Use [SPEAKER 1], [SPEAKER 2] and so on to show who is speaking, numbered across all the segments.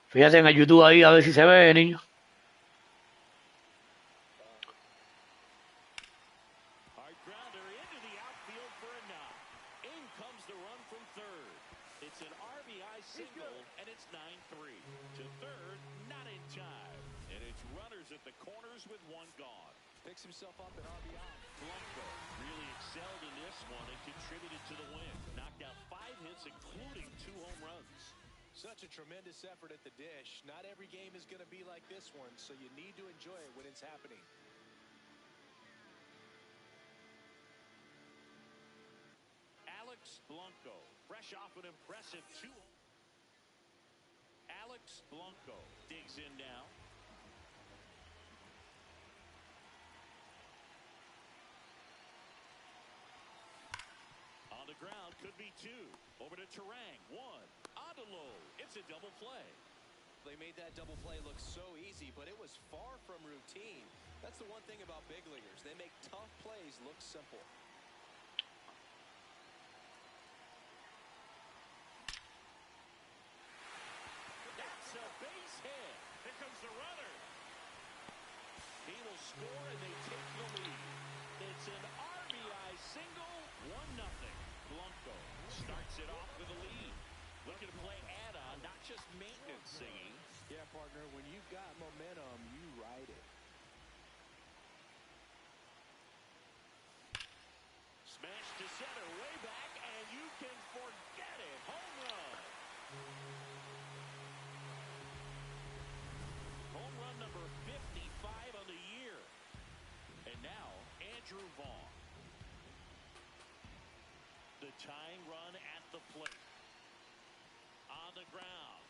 [SPEAKER 1] Fíjate en el YouTube ahí a ver si se ve, niño.
[SPEAKER 2] Hard grounder into the outfield for a knock. In comes the run from third. It's an RBI single, and it's 9-3. To third, not in time. And it's runners at the corners with one gone. Picks himself up an RBI. Blanco really excelled in this one and contributed to the win. Knocked out 5 hits, including 2 home runs. Such a tremendous effort at the dish. Not every game is going to be like this one, so you need to enjoy it when it's happening. Alex Blanco, fresh off an impressive 2. Alex Blanco digs in now. On the ground, could be 2. Over to Terang, 1. On to Lowe. It's a double play. They made that double play look so easy, but it was far from routine. That's the one thing about big leaguers. They make tough plays look simple. That's a base hit. Here comes the runner. He will score, and they take the lead. It's an RBI single, 1-0. Blanco starts it off with a lead. Looking to play add-on, not just maintenance singing. Yeah, partner, when you've got momentum, you ride it. Smash to center, way back, and you can forget it. Home run. Home run number 55 on the year. And now, Andrew Vaughn. The tying run at the plate. On the ground.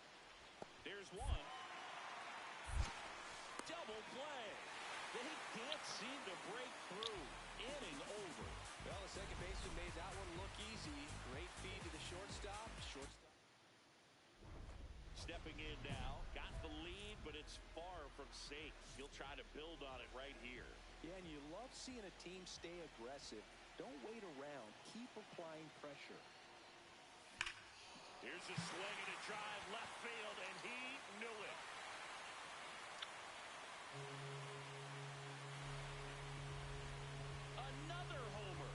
[SPEAKER 2] There's one. Double play. They can't seem to break through. Inning over. Well, the second baseman made that one look easy. Great feed to the shortstop. Stepping in now. Got the lead, but it's far from safe. He'll try to build on it right here. Yeah, and you love seeing a team stay aggressive. Don't wait around. Keep applying pressure. Here's a swing and a drive left field, and he knew it. Another homer.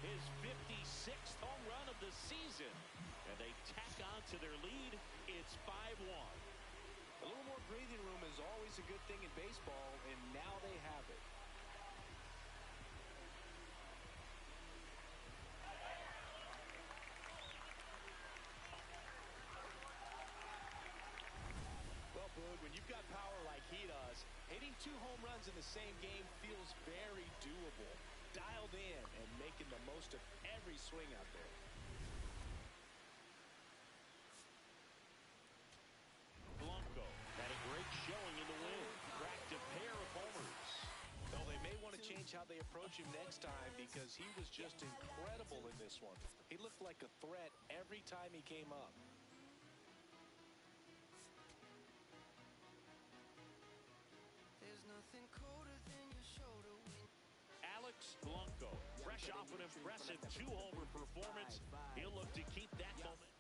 [SPEAKER 2] His 56th home run of the season. And they tack on to their lead. It's 5-1. A little more breathing room is always a good thing in baseball, and now they have it. When you've got power like he does, hitting 2 home runs in the same game feels very doable. Dialed in and making the most of every swing out there. Blanco had a great showing in the win. Cracked a pair of homers. Though they may want to change how they approach him next time because he was just incredible in this one. He looked like a threat every time he came up. Alex Blanco, fresh off an impressive 2-homer performance. He'll look to keep that moment.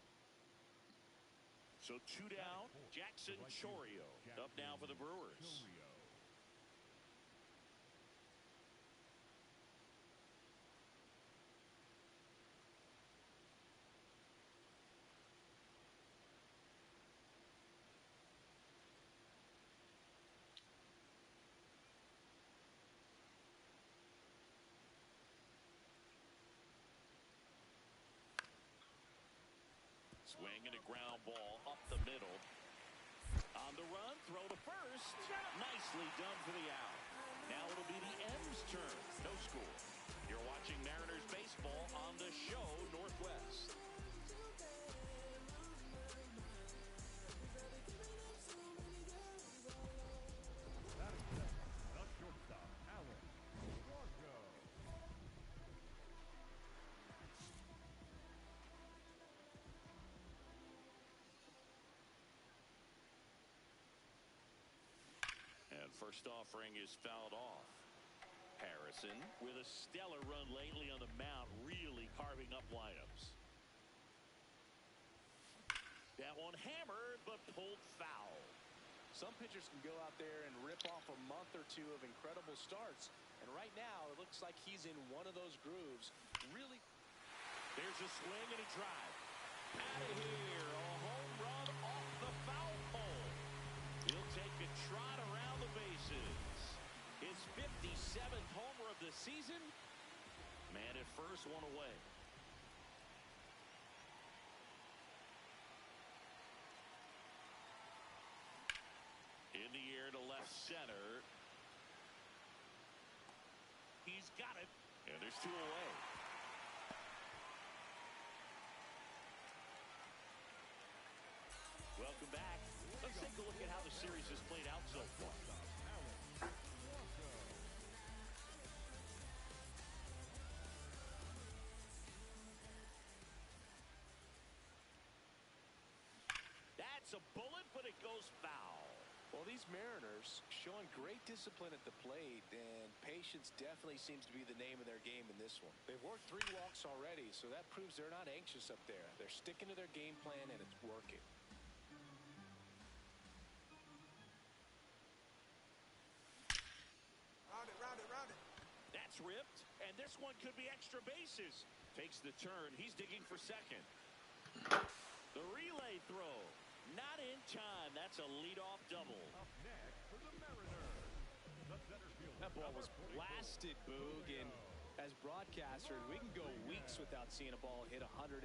[SPEAKER 2] So 2 down, Jackson Chourio up now for the Brewers. Swing and a ground ball up the middle. On the run, throw to first. Nicely done for the out. Now it'll be the M's turn. No score. You're watching Mariners baseball on the show Northwest. First offering is fouled off. Harrison with a stellar run lately on the mound, really carving up lineups. That one hammered, but pulled foul.
[SPEAKER 3] Some pitchers can go out there and rip off a month or two of incredible starts. And right now, it looks like he's in one of those grooves. Really.
[SPEAKER 2] There's a swing and a drive. Out of here. A home run off the foul pole. He'll take a trot around the bases. His 57th homer of the season. Man at first, one away. In the air to left center. He's got it. And there's two away. Welcome back. Let's take a look at how the series has played out so far. That's a bullet, but it goes foul.
[SPEAKER 3] Well, these Mariners showing great discipline at the plate, and patience definitely seems to be the name of their game in this one. They've worked 3 walks already, so that proves they're not anxious up there. They're sticking to their game plan, and it's working.
[SPEAKER 2] Round it. That's ripped, and this one could be extra bases. Takes the turn. He's digging for second. The relay throw. Not in time. That's a leadoff double.
[SPEAKER 4] Up next for the Mariners, the center fielder.
[SPEAKER 3] That ball was blasted, Boog, and as broadcasters, we can go weeks without seeing a ball hit 115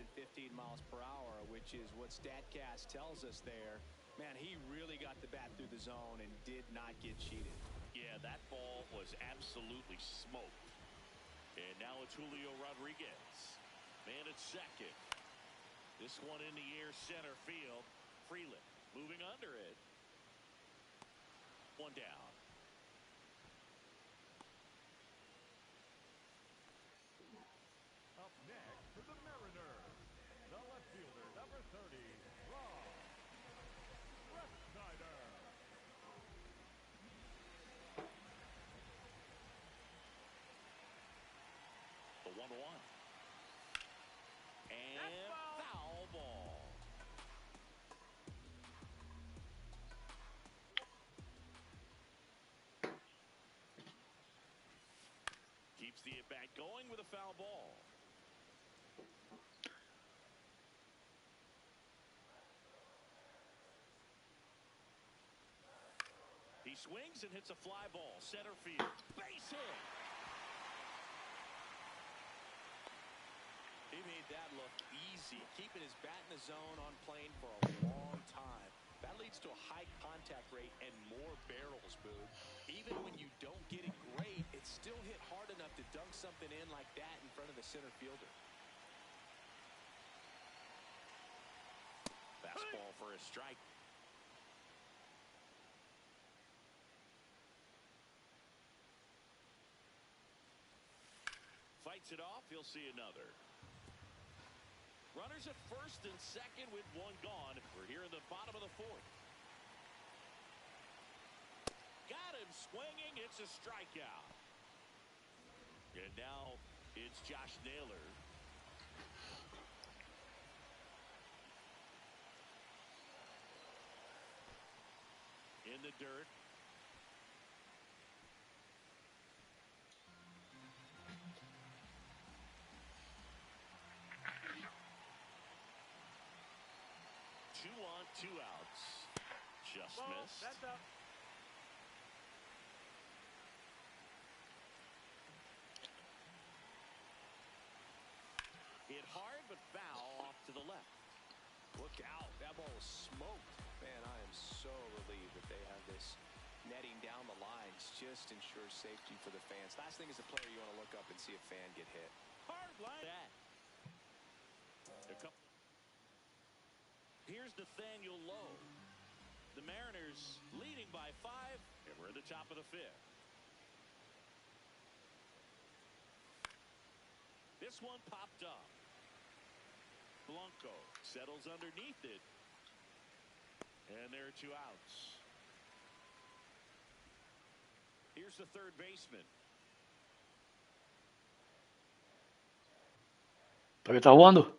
[SPEAKER 3] miles per hour, which is what StatCast tells us there. Man, he really got the bat through the zone and did not get cheated.
[SPEAKER 2] Yeah, that ball was absolutely smoked. And now it's Julio Rodriguez. Man at second. This one in the air center field. Freeland moving under it. One down.
[SPEAKER 4] Up next for the Mariners, the left fielder, number 30, Rob Snyder.
[SPEAKER 2] The 1-1. And foul ball. Keeps the at-bat going with a foul ball. He swings and hits a fly ball. Center field. Base hit.
[SPEAKER 3] He made that look easy, keeping his bat in the zone on plane for a long time. That leads to a high contact rate and more barrels, Boog. Even when you don't get it great, it's still hit hard enough to dunk something in like that in front of the center fielder.
[SPEAKER 2] Fastball for a strike. Fights it off. He'll see another. Runners at first and second with one gone. We're here in the bottom of the 4th. Got him swinging. It's a strikeout. And now it's Josh Naylor. In the dirt. Two on, 2 outs. Just missed.
[SPEAKER 4] That's up.
[SPEAKER 2] Hit hard, but foul off to the left.
[SPEAKER 3] Look out. That ball was smoked. Man, I am so relieved that they have this netting down the lines. Just ensures safety for the fans. Last thing as a player, you want to look up and see a fan get hit.
[SPEAKER 2] Hard line. That. Here's Nathaniel Lowe. The Mariners leading by 5, and we're at the top of the 5th. This one popped up. Blanco settles underneath it. And there are 2 outs. Here's the third baseman.
[SPEAKER 1] ¿Para qué está jugando?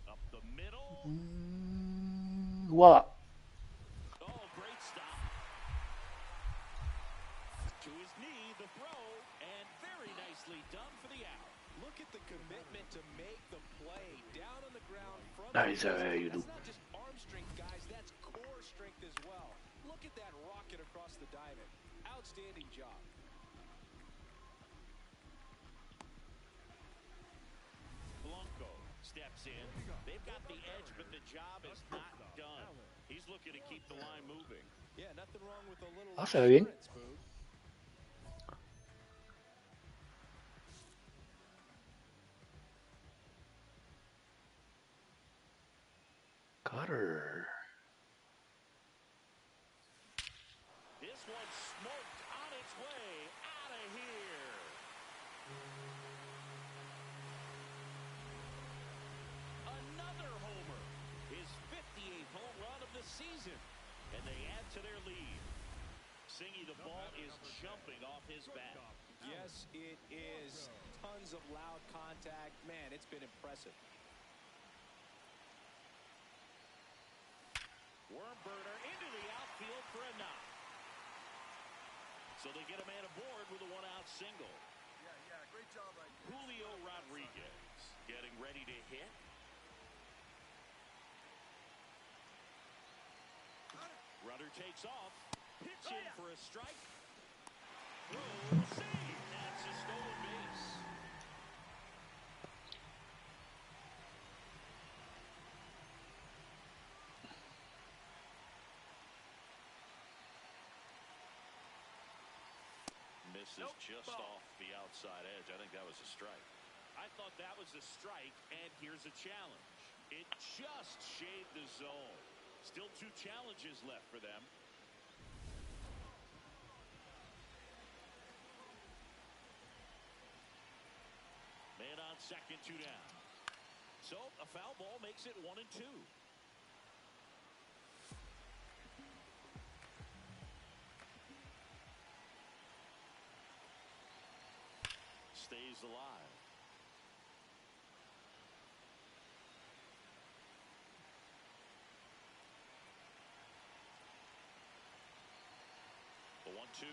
[SPEAKER 2] Up the middle.
[SPEAKER 1] Jugada.
[SPEAKER 3] Look at the commitment to make the play down on the ground from
[SPEAKER 1] Ahí
[SPEAKER 3] the
[SPEAKER 1] se ve
[SPEAKER 3] base.
[SPEAKER 1] YouTube.
[SPEAKER 3] That's not just arm strength, guys. That's core strength as well. Look at that rocket across the diamond. Outstanding job.
[SPEAKER 2] Blanco steps in. They've got the edge, but the job is not done. He's looking to keep the line moving.
[SPEAKER 3] Yeah, nothing wrong with a little
[SPEAKER 1] Ah, se ve bien.
[SPEAKER 3] insurance, Boog.
[SPEAKER 1] Carrera.
[SPEAKER 2] This one's smoked on its way out of here. Another homer. His 58th home run of the season. And they add to their lead. Singy, the ball is jumping off his bat.
[SPEAKER 3] Yes, it is. Tons of loud contact. Man, it's been impressive.
[SPEAKER 2] Worm burner into the outfield for a knock. So they get a man aboard with a one-out single.
[SPEAKER 5] Yeah, great job right there.
[SPEAKER 2] Julio Rodriguez getting ready to hit. Runner takes off. Pitch in for a strike. Throw, save. That's a stolen base. Misses just off the outside edge. I think that was a strike. I thought that was a strike, and here's a challenge. It just shaved the zone. Still 2 challenges left for them. Man on second, 2 down. So a foul ball makes it 1-2. Stays alive. The 1-2.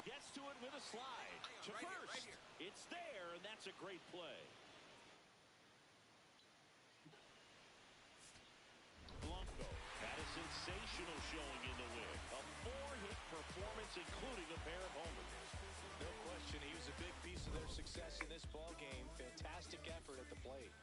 [SPEAKER 2] Gets to it with a slide. To first.
[SPEAKER 5] Right here.
[SPEAKER 2] It's there, and that's a great play. Blanco had a sensational showing in the win. A 4-hit performance, including a pair of homers.
[SPEAKER 3] No question, he was a big piece of their success in this ball game. Fantastic effort at the plate.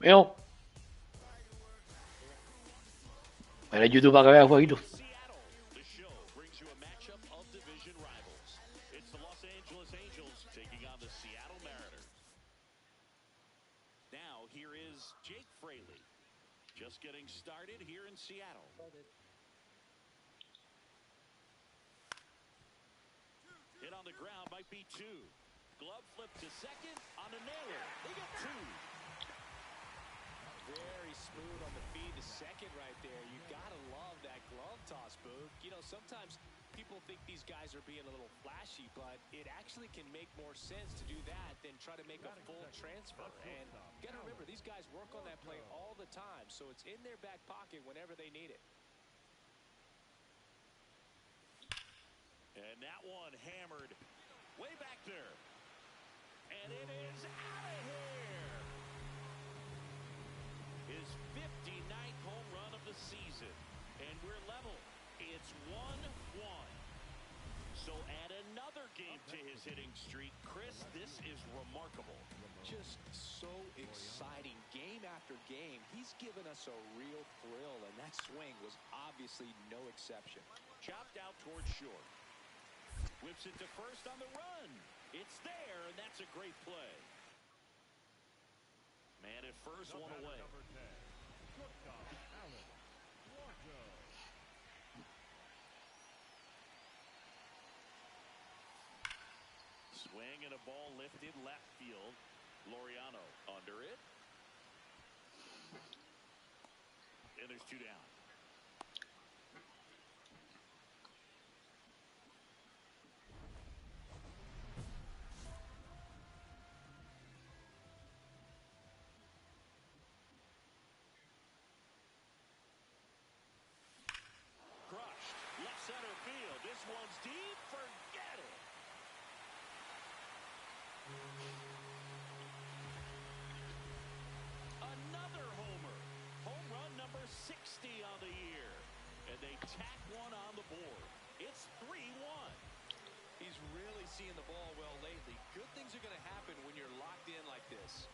[SPEAKER 1] Mío. Mira el YouTube para que vea el jueguito.
[SPEAKER 2] Seattle. The show brings you a matchup of division rivals. It's the Los Angeles Angels taking on the Seattle Mariners. Now, here is Jake Fraley. Just getting started here in Seattle. Hit on the ground might be two. Glove flip to second on a nailer. They get two.
[SPEAKER 3] Very smooth on the feed to second right there. You gotta love that glove toss, Boog. You know, sometimes people think these guys are being a little flashy, but it actually can make more sense to do that than try to make a full transfer. And you gotta remember, these guys work on that play all the time, so it's in their back pocket whenever they need it.
[SPEAKER 2] And that one hammered way back there. And it is out of here. His 59th home run of the season. And we're level. It's 1-1. So add another game to his hitting streak. Chris, this is remarkable.
[SPEAKER 3] Just so exciting game after game. He's given us a real thrill, and that swing was obviously no exception.
[SPEAKER 2] Chopped out towards short. Whips it to first on the run. It's there, and that's a great play. Man at first, one away. Swing and a ball lifted left field. Laureano under it. And there's two down. Center field. This one's deep. Forget it. Another homer. Home run number 60 on the year. And they tack one on the board. It's 3-1.
[SPEAKER 3] He's really seeing the ball well lately. Good things are going to happen when you're locked in like this.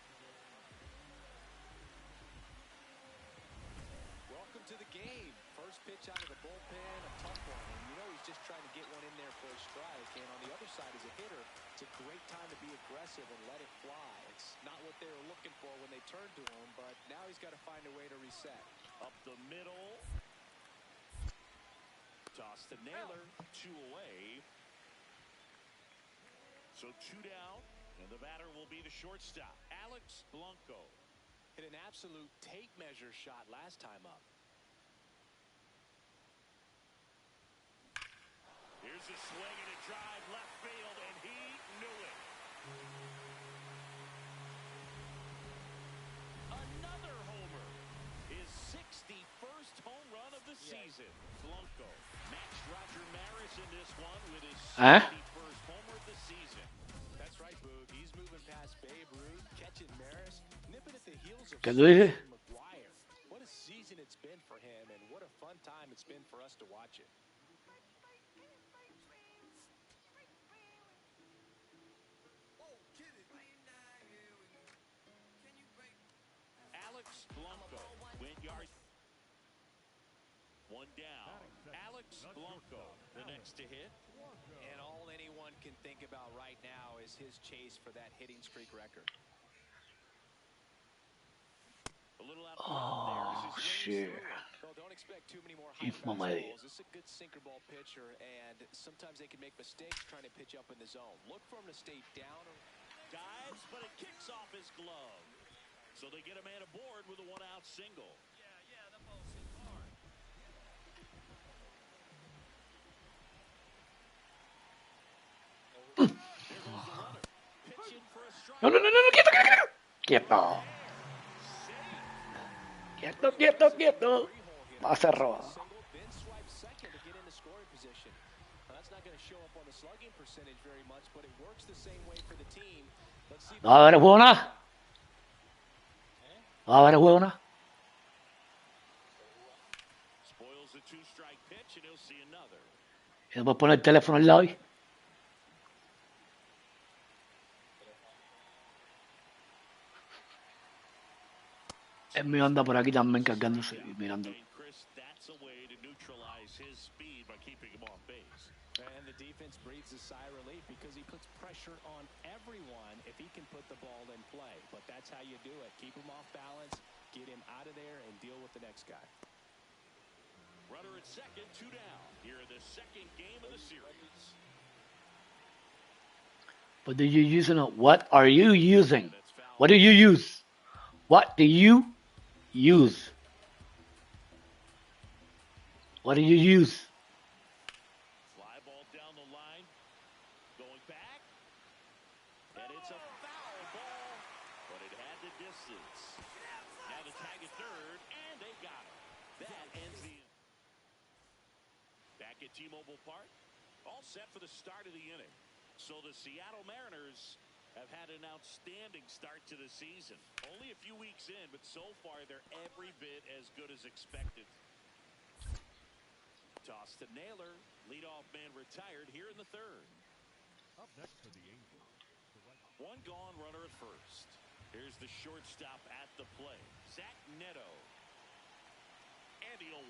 [SPEAKER 3] Welcome to the game. First pitch out of the bullpen, a tough one. And you know he's just trying to get one in there for a strike. And on the other side, as a hitter, it's a great time to be aggressive and let it fly. It's not what they were looking for when they turned to him, but now he's got to find a way to reset.
[SPEAKER 2] Up the middle. Toss to Naylor. Two away. So two down, and the batter will be the shortstop, Alex Blanco.
[SPEAKER 3] Hit an absolute tape measure shot last time up.
[SPEAKER 2] Here's a swing and a drive left field, and he knew it. Another homer. His 61st home run of the season. Blanco matched Roger Maris in this one with his 61st homer of the season.
[SPEAKER 3] That's right, Boog. He's moving past Babe Ruth, catching Maris, nipping at the heels of McGuire. What a season it's been for him, and what a fun time it's been for us to watch it.
[SPEAKER 2] Alex Blanco went yard. One down. Alex Blanco, the next to hit.
[SPEAKER 3] And all anyone can think about right now is his chase for that hitting streak record.
[SPEAKER 2] A little out there.
[SPEAKER 1] Shit.
[SPEAKER 3] Well, don't expect too many more high fastballs. This is a good sinker ball pitcher, and sometimes they can make mistakes trying to pitch up in the zone. Look for him to stay down.
[SPEAKER 2] Dives, but it kicks off his glove. So they get a man aboard with a one-out single.
[SPEAKER 3] Yeah, that ball's hit hard.
[SPEAKER 1] No, quieto. Pase roja. No va a haber juego nada. No va a haber juego nada. Y después poner el teléfono al lado ahí. El mío anda por aquí también cargándose y mirando.
[SPEAKER 2] And Chris, that's a way to neutralize his speed by keeping him off base.
[SPEAKER 3] And the defense breathes a sigh of relief because he puts pressure on everyone if he can put the ball in play. But that's how you do it. Keep him off balance, get him out of there, and deal with the next guy.
[SPEAKER 2] Runner at second, 2 down. Here in the second game of the series.
[SPEAKER 1] What are you using? What are you using? What do you use? What do you use? What do you use?
[SPEAKER 2] Fly ball down the line. Going back. And it's a foul ball. But it had the distance. Now the tag at third. And they got him. That ends the inning. Back at T-Mobile Park. All set for the start of the inning. So the Seattle Mariners have had an outstanding start to the season. Only a few weeks in, but so far they're every bit as good as expected. Toss to Naylor. Leadoff man retired here in the third.
[SPEAKER 4] Up next for the Angels.
[SPEAKER 2] One gone, runner at first. Here's the shortstop at the plate. Zach Neto. And the 0-1.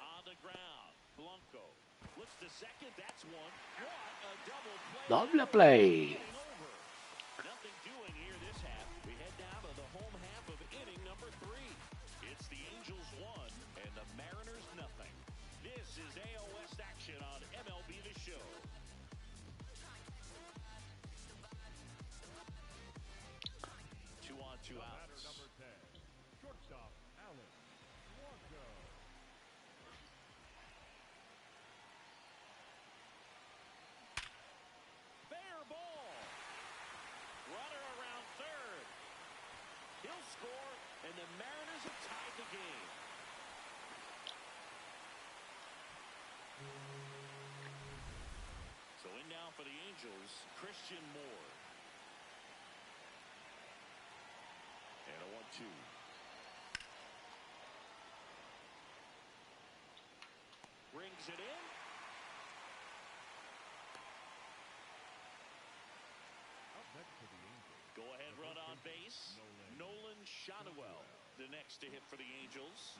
[SPEAKER 2] On the ground. Blanco. Flips to second. That's one. What a double play.
[SPEAKER 1] Double play.
[SPEAKER 2] Nothing doing here this half. We head down to the home half of inning number 3. It's the Angels 1 and the Mariners nothing. This is AL West action on MLB The Show. Two on, two outs.
[SPEAKER 4] Number 10, shortstop, Alex Blanco.
[SPEAKER 2] Fair ball. Runner around third. He'll score, and the Mariners have tied the game. So in now for the Angels, Christian Moore. And a 1-2. Brings it in.
[SPEAKER 4] Up next for the Angels.
[SPEAKER 2] Go ahead run on base. Nolan Shotwell, the next to hit for the Angels.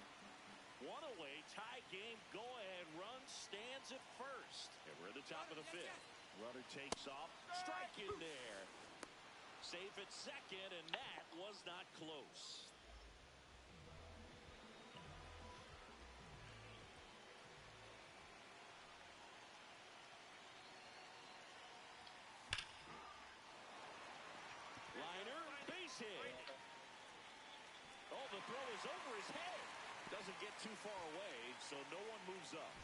[SPEAKER 2] One away, tie game, go ahead run stands at first. And we're at the top of the 5th. Runner takes off, strike in there. Safe at second, and that was not close. Liner, base hit. Oh, the throw is over his head. Doesn't get too far away, so no one moves up.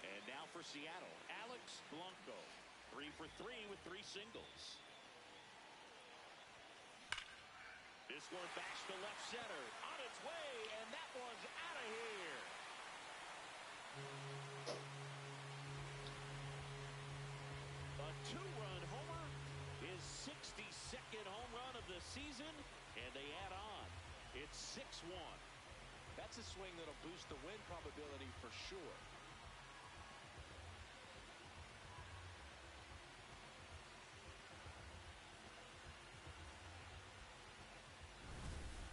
[SPEAKER 2] And now for Seattle, Alex Blanco. 3 for 3 with 3 singles. This one backs to left center. On its way, and that one's out of here. A 2-run homer. His 62nd home run of the season, and they add on. It's 6-1.
[SPEAKER 3] That's a swing that'll boost the win probability for sure.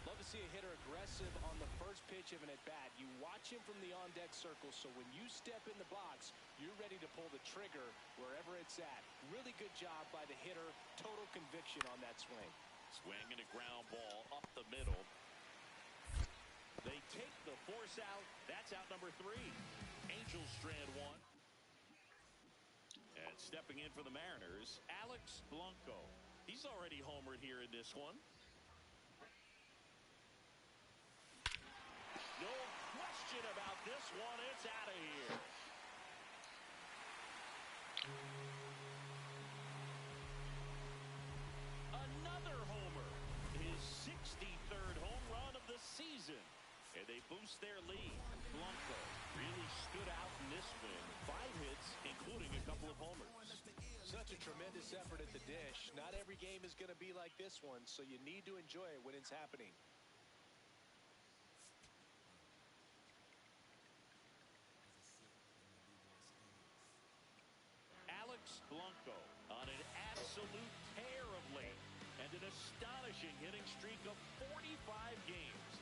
[SPEAKER 3] Love to see a hitter aggressive on the first pitch of an at-bat. You watch him from the on-deck circle, so when you step in the box, you're ready to pull the trigger wherever it's at. Really good job by the hitter. Total conviction on that swing.
[SPEAKER 2] Swing and a ground ball up the middle. They take the force out. That's out number 3. Angels strand 1. And stepping in for the Mariners, Alex Blanco. He's already homered here in this one. No question about this one. It's out of here. Another homer. His 63rd home run of the season. And they boost their lead. Blanco really stood out in this win. 5 hits, including a couple of homers.
[SPEAKER 3] Such a tremendous effort at the dish. Not every game is going to be like this one, so you need to enjoy it when it's happening.
[SPEAKER 2] Alex Blanco on an absolute tear of late. and an astonishing hitting streak of 45 games,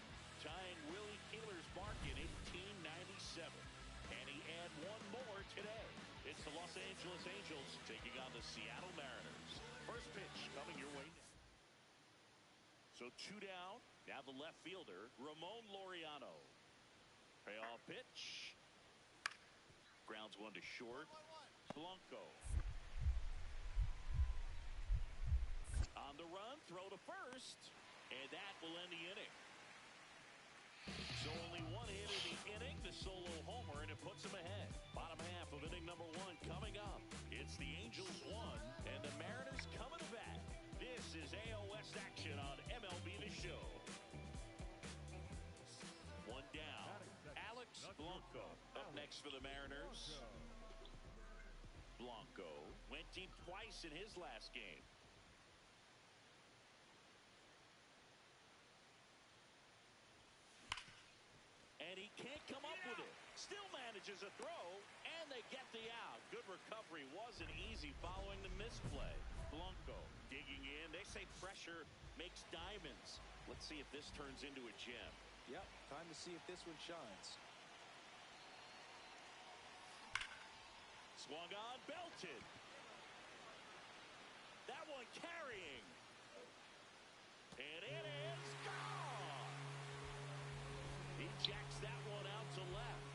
[SPEAKER 2] tying Willie Keeler's mark in 1897. And he had one more today. It's the Los Angeles Angels taking on the Seattle Mariners. First pitch coming your way next. So 2 down. Now the left fielder, Ramon Laureano. Payoff pitch. Grounds one to short. Blanco. On the run, throw to first. And that will end the inning. So only one hit in the inning, the solo homer, and it puts them ahead. Bottom half of inning number 1 coming up. It's the Angels 1 and the Mariners coming back. This is AOS action on MLB The Show. 1 down. Alex Blanco up next for the Mariners. Blanco went deep twice in his last game. And he can't come up with it. Still manages a throw, and they get the out. Good recovery. Wasn't easy following the misplay. Blanco digging in. They say pressure makes diamonds. Let's see if this turns into a gem.
[SPEAKER 3] Yep, time to see if this one shines.
[SPEAKER 2] Swung on, belted. That one carrying. And it is gone. He jacks that one out to left.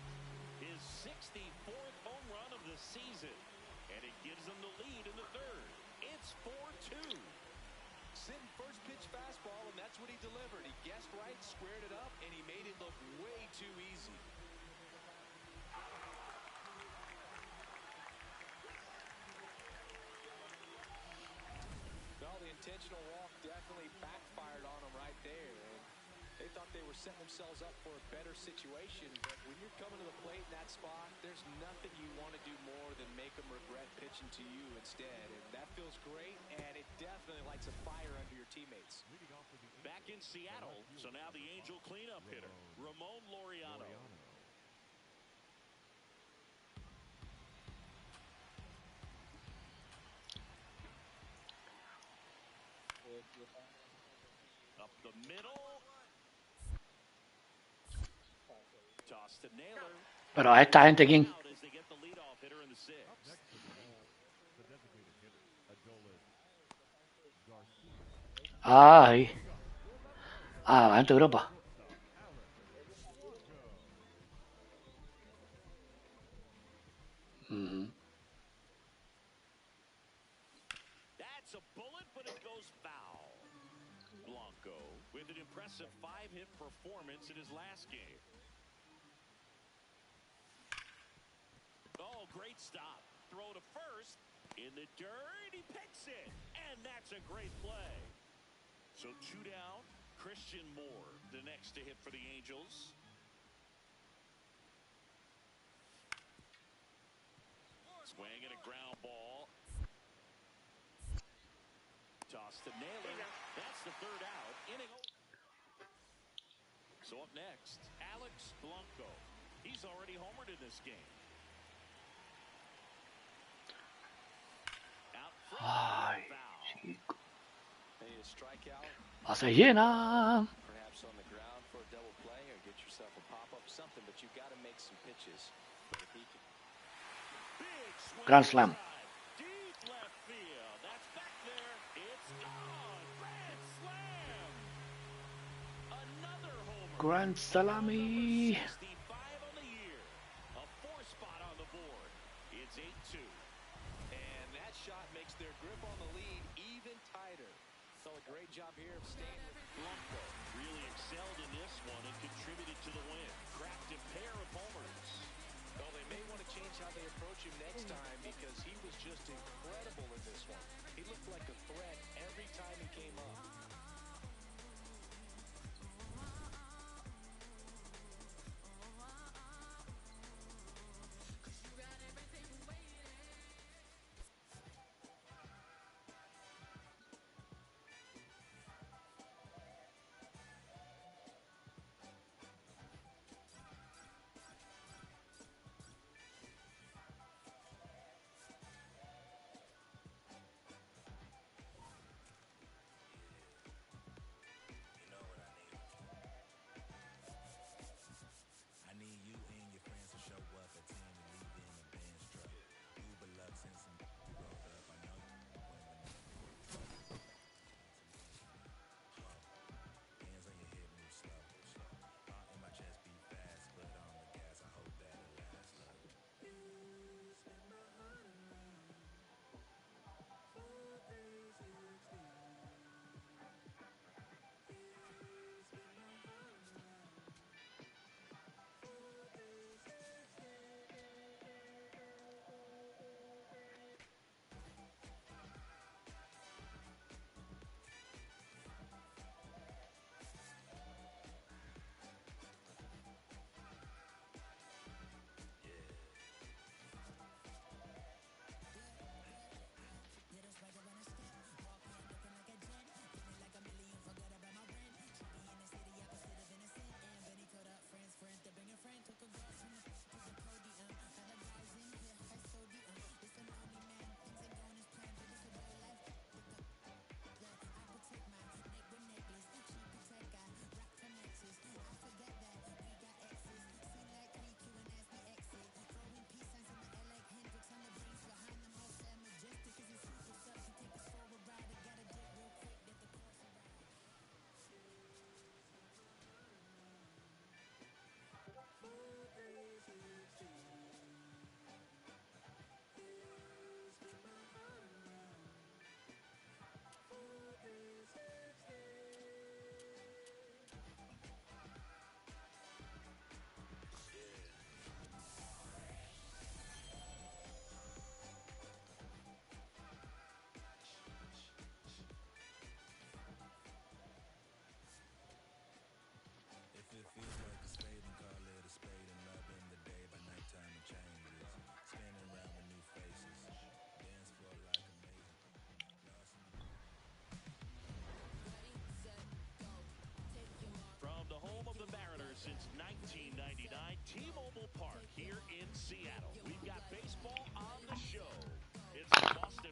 [SPEAKER 2] His 64th home run of the season. And it gives them the lead in the third. It's 4-2.
[SPEAKER 3] Sitting first pitch fastball, and that's what he delivered. He guessed right, squared it up, and he made it look way too easy. Well, the intentional walk definitely backfired on him right there. And they thought they were setting themselves up for a better situation, but when you're coming to the plate in that spot, there's nothing you want to do more than make them regret pitching to you instead. And that feels great, and it definitely lights a fire under your teammates.
[SPEAKER 2] Back in Seattle, so now the Angel cleanup hitter, Ramon Laureano. Up the middle. Toss to Naylor.
[SPEAKER 1] Pero ahí está gente aquí.
[SPEAKER 2] Out as they get the leadoff hitter in the sixth.
[SPEAKER 4] The designated hitter, Adolis Garcia.
[SPEAKER 1] Ay. Antes Europa.
[SPEAKER 2] That's a bullet, but it goes foul. Blanco with an impressive 5-hit performance in his last game. Oh, great stop. Throw to first. In the dirt, he picks it. And that's a great play. So 2 down. Christian Moore, the next to hit for the Angels. Swing and a ground ball. Toss to Naylor. That's the third out. Inning over. So up next, Alex Blanco. He's already homered in this game. Out front.
[SPEAKER 1] Ay,
[SPEAKER 2] Foul.
[SPEAKER 1] chico.
[SPEAKER 3] Hey, a strikeout,
[SPEAKER 1] Se llena.
[SPEAKER 3] perhaps on the ground for a double play, or get yourself a pop-up, something, but you've got to make some pitches. But if he can...
[SPEAKER 2] Big swing
[SPEAKER 1] Grand slam.
[SPEAKER 2] inside. Deep left field. That's back there. It's gone. Grand slam. Another homer.
[SPEAKER 1] Grand salami.
[SPEAKER 2] 65 on the year. A 4 spot on the board. It's 8-2.
[SPEAKER 3] And that shot makes their grip on the lead even tighter. So a great job here of staying with
[SPEAKER 2] Blanco really excelled in this one and contributed to the win. Cracked a pair of homers.
[SPEAKER 3] Well, they may want to change how they approach him next time because he was just incredible in this one. He looked like a threat every time he came up.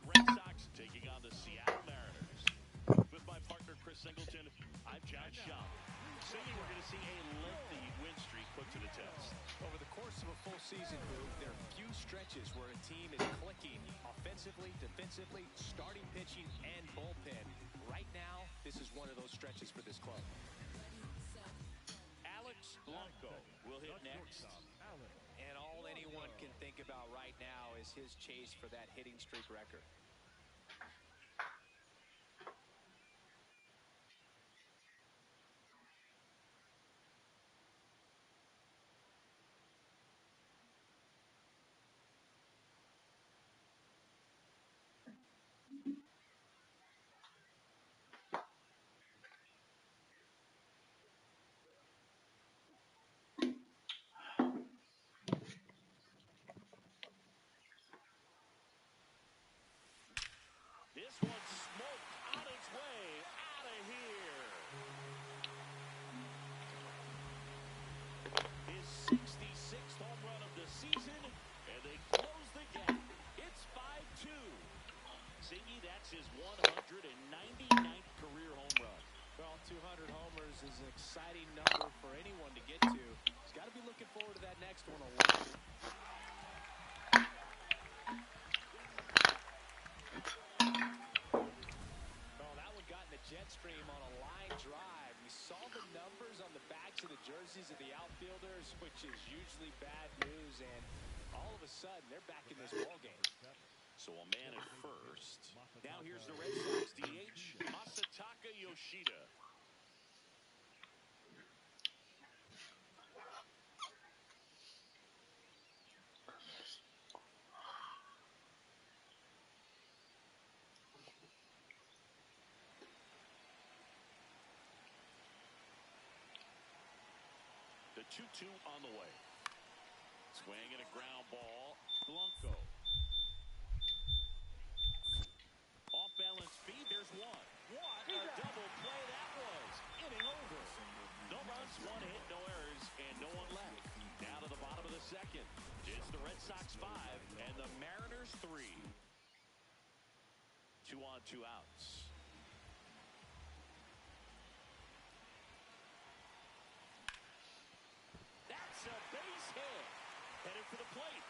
[SPEAKER 2] Red Sox taking on the Seattle Mariners. With my partner, Chris Singleton, I'm John Schaub. Saying we're going to see a lengthy win streak put to the test.
[SPEAKER 3] Over the course of a full season, Boog, there are few stretches where a team is clicking offensively, defensively, starting pitching, and bullpen. Right now, this is one of those stretches for this club.
[SPEAKER 2] Alex Blanco will hit next.
[SPEAKER 3] And all anyone can think about right now is his chase for that hitting streak record.
[SPEAKER 2] This one's smoked on its way out of here. His 66th home run of the season, and they close the gap. It's 5-2. Ziggy, that's his 199th career home run.
[SPEAKER 3] Well, 200 homers is an exciting number for anyone to get to. He's got to be looking forward to that next one a lot. Oh, that one got in the jet stream on a line drive. We saw the numbers on the backs of the jerseys of the outfielders, which is usually bad news, and all of a sudden, they're back in this ballgame.
[SPEAKER 2] So a man at first. Now here's the Red Sox DH, Masataka Yoshida. The 2-2 on the way. Swing and a ground ball. Blanco. Off balance speed. There's one. What a double play that was. Inning over. No runs, one hit, no errors, and no one left. Down to the bottom of the second. It's the Red Sox 5 and the Mariners 3. 2 on, 2 outs. That's a base hit. Headed for the plate.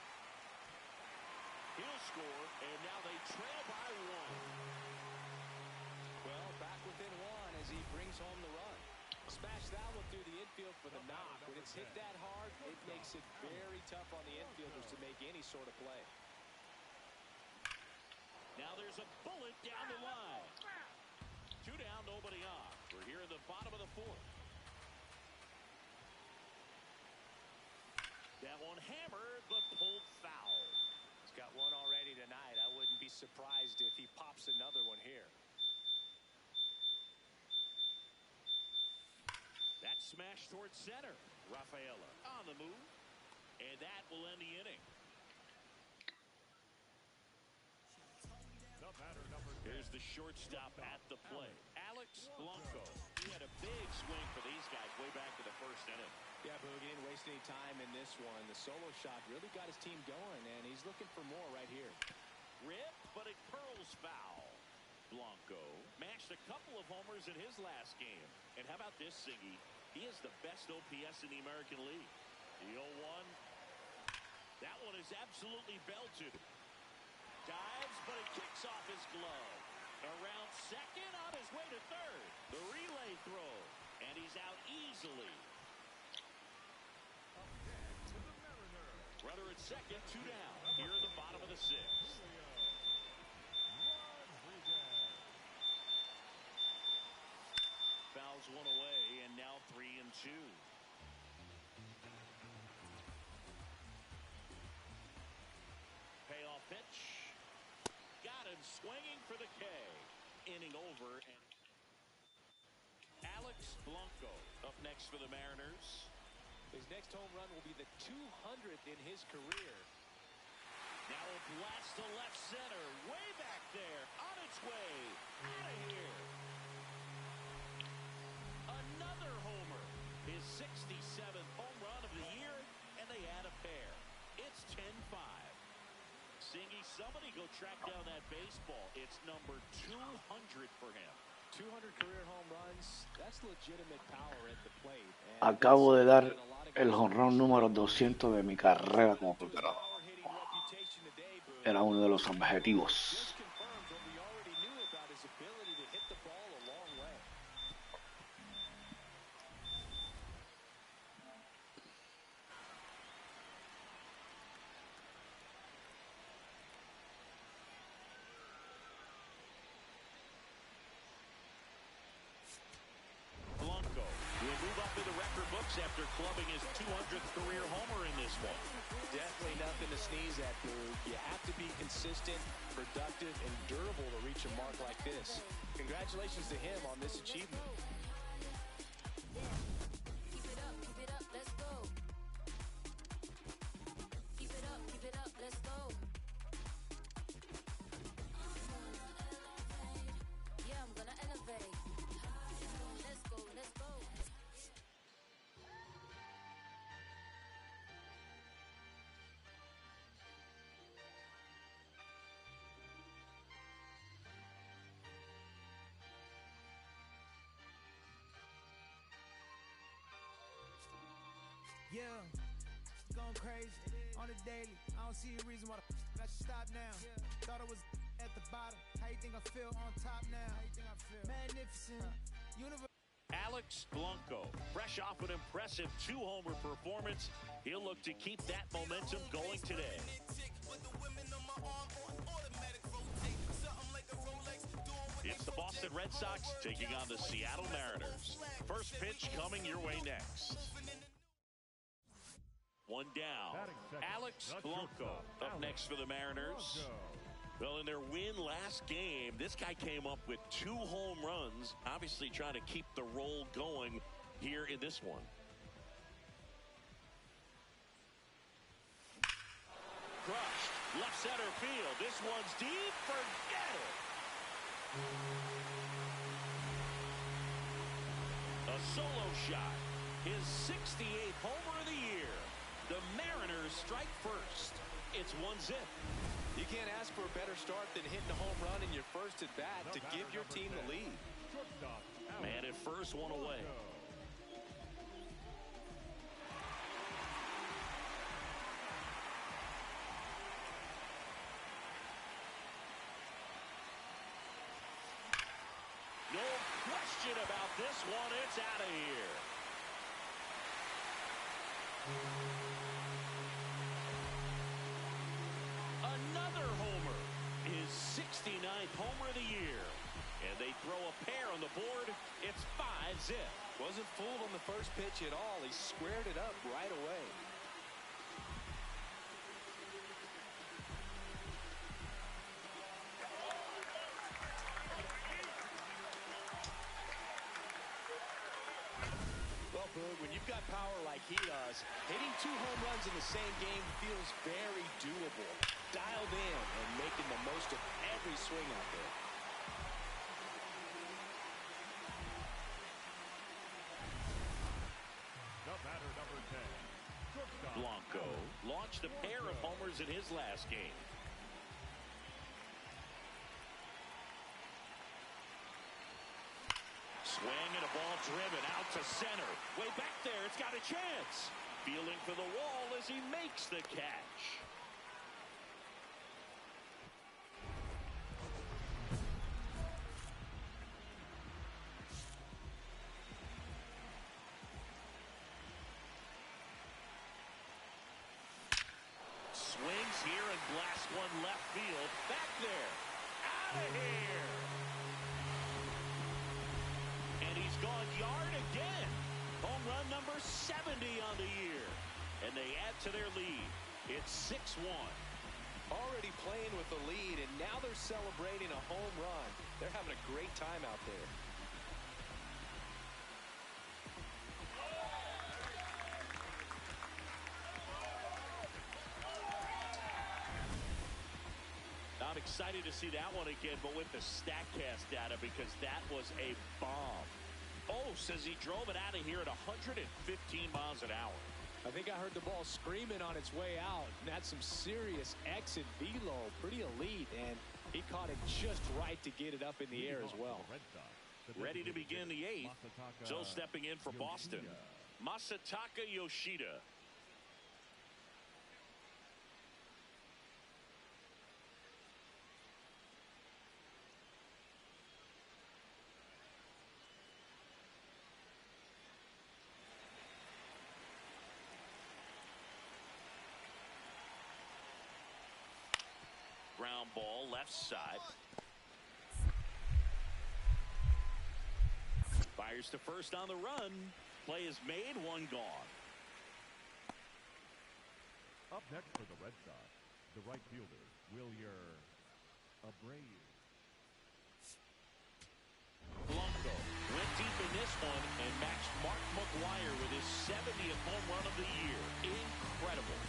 [SPEAKER 2] He'll score, and now they trail by 1.
[SPEAKER 3] Well, back within 1 as he brings home the run. Smash that one through the infield for the knock. When it's hit that hard, it makes it very tough on the infielders to make any sort of play.
[SPEAKER 2] Now there's a bullet down the line. 2 down, nobody on. We're here in the bottom of the 4th. That one hammered, but pulled foul.
[SPEAKER 3] He's got one already tonight. I wouldn't be surprised if he pops another one here.
[SPEAKER 2] That smash towards center. Rafaela on the move. And that will end the inning. Here's the shortstop at the plate, Alex Blanco. He had a big swing for these guys way back to the 1st inning.
[SPEAKER 3] Yeah, Boog, he didn't waste any time in this one. The solo shot really got his team going, and he's looking for more right here.
[SPEAKER 2] Rip, but it curls foul. Blanco matched a couple of homers in his last game. And how about this, Siggy? He is the best OPS in the American League. The 0-1. That one is absolutely belted. Dives, but it kicks off his glove. Around second, on his way to third. The relay throw. And he's out easily. Runner at second, 2 down. Here in the bottom of the 6th. Fouls one away, and now 3-2. Payoff pitch. Got him swinging for the K. Inning over. And Alex Blanco up next for the Mariners.
[SPEAKER 3] His next home run will be the 200th in his career.
[SPEAKER 2] Now a blast to left center. Way back there. On its way. Out of here. Another homer. His 67th home run of the year. And they add a pair. It's 10-5. Zingy, somebody go track down that baseball. It's number 200 for him.
[SPEAKER 3] 200 career home runs. That's legitimate power at the plate.
[SPEAKER 1] Acabo de dar el jonrón número 200 de mi carrera como pelotero. Era uno de los objetivos.
[SPEAKER 2] After clubbing his 200th career homer in this one.
[SPEAKER 3] Definitely nothing to sneeze at, Boog. You have to be consistent, productive, and durable to reach a mark like this. Congratulations to him on this achievement.
[SPEAKER 6] Keep it up, let's go. Keep it up, let's go. Yeah, I'm gonna elevate. Let's go, let's go.
[SPEAKER 7] Yeah, going crazy on the daily. I don't see a reason why I should stop now. Thought I was at the bottom. How you think I feel on top now? Magnificent. Universe.
[SPEAKER 2] Alex Blanco, fresh off an impressive 2-homer performance. He'll look to keep that momentum going today. It's the Boston Red Sox taking on the Seattle Mariners. First pitch coming your way next. One down. Alex Blanco up next for the Mariners. Well, in their win last game, this guy came up with 2 home runs, obviously trying to keep the roll going here in this one. Crushed, left center field. This one's deep. Forget it. A solo shot. His 68th homer of the year. The Mariners strike first. It's 1-0.
[SPEAKER 3] You can't ask for a better start than hitting a home run in your first at bat to give your team the lead.
[SPEAKER 2] Man at first, one away. No question about this one. It's out of here. Another homer. His 69th homer of the year. And they throw a pair on the board. It's 5-0.
[SPEAKER 3] Wasn't fooled on the first pitch at all. He squared it up right away. When you've got power like he does, hitting 2 home runs in the same game feels very doable. Dialed in and making the most of every swing out there.
[SPEAKER 4] The batter, number 10.
[SPEAKER 2] Blanco launched a pair of homers in his last game. Swing and a ball driven out to center. Way back there, it's got a chance. Fielding for the wall as he makes the catch. Swings here and blasts one left field. Back there. Out of here. He's gone yard again. Home run number 70 on the year. And they add to their lead. It's 6-1.
[SPEAKER 3] Already playing with the lead, and now they're celebrating a home run. They're having a great time out there.
[SPEAKER 2] I'm excited to see that one again, but with the StatCast data, because that was a bomb. Oh, says he drove it out of here at 115 miles an hour.
[SPEAKER 3] I think I heard the ball screaming on its way out. And that's some serious exit velo. Pretty elite. And he caught it just right to get it up in the air as well.
[SPEAKER 2] Ready to begin the eighth. So stepping in for Boston, Masataka Yoshida. Ground ball left side. Fires to first on the run. Play is made, one gone.
[SPEAKER 4] Up next for the Red Sox, the right fielder, Wilyer Abreu.
[SPEAKER 2] Blanco went deep in this one and matched Mark McGwire with his 70th home run of the year. Incredible.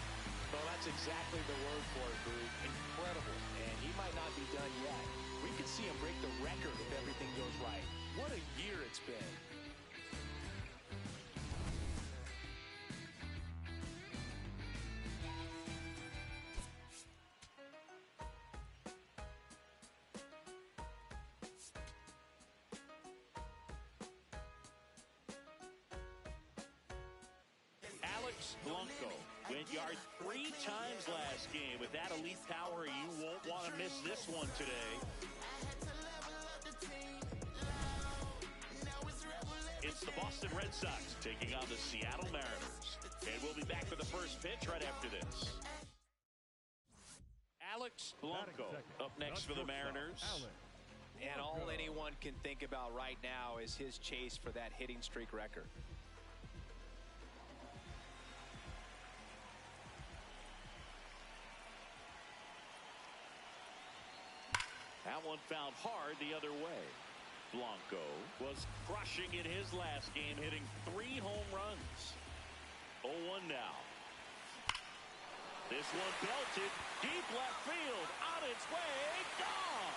[SPEAKER 3] Well, that's exactly the word for it, Boog. Incredible. And he might not be done yet. We could see him break the record if everything goes right. What a year it's been.
[SPEAKER 2] Alex Blanco went yard 3 times last game. With that elite power, you won't want to miss this one today. It's the Boston Red Sox taking on the Seattle Mariners. And we'll be back for the first pitch right after this. Alex Blanco up next for the Mariners.
[SPEAKER 3] And all anyone can think about right now is his chase for that hitting streak record.
[SPEAKER 2] That one found hard the other way. Blanco was crushing in his last game, hitting 3 home runs. 0-1 now. This one belted deep left field, on its way, gone.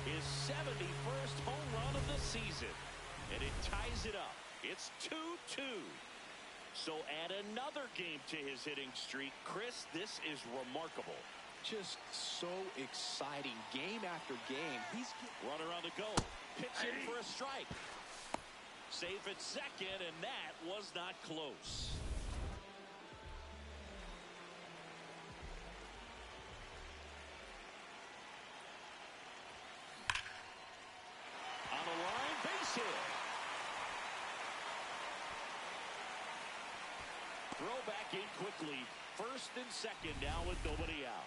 [SPEAKER 2] His 71st home run of the season, and it ties it up. It's 2-2. So add another game to his hitting streak. Chris, this is remarkable.
[SPEAKER 3] Just so exciting. Game after game. He's
[SPEAKER 2] runner on the go. Pitch in for a strike. Safe at second, and that was not close. On the line, base hit. Throw back in quickly. First and second now with nobody out.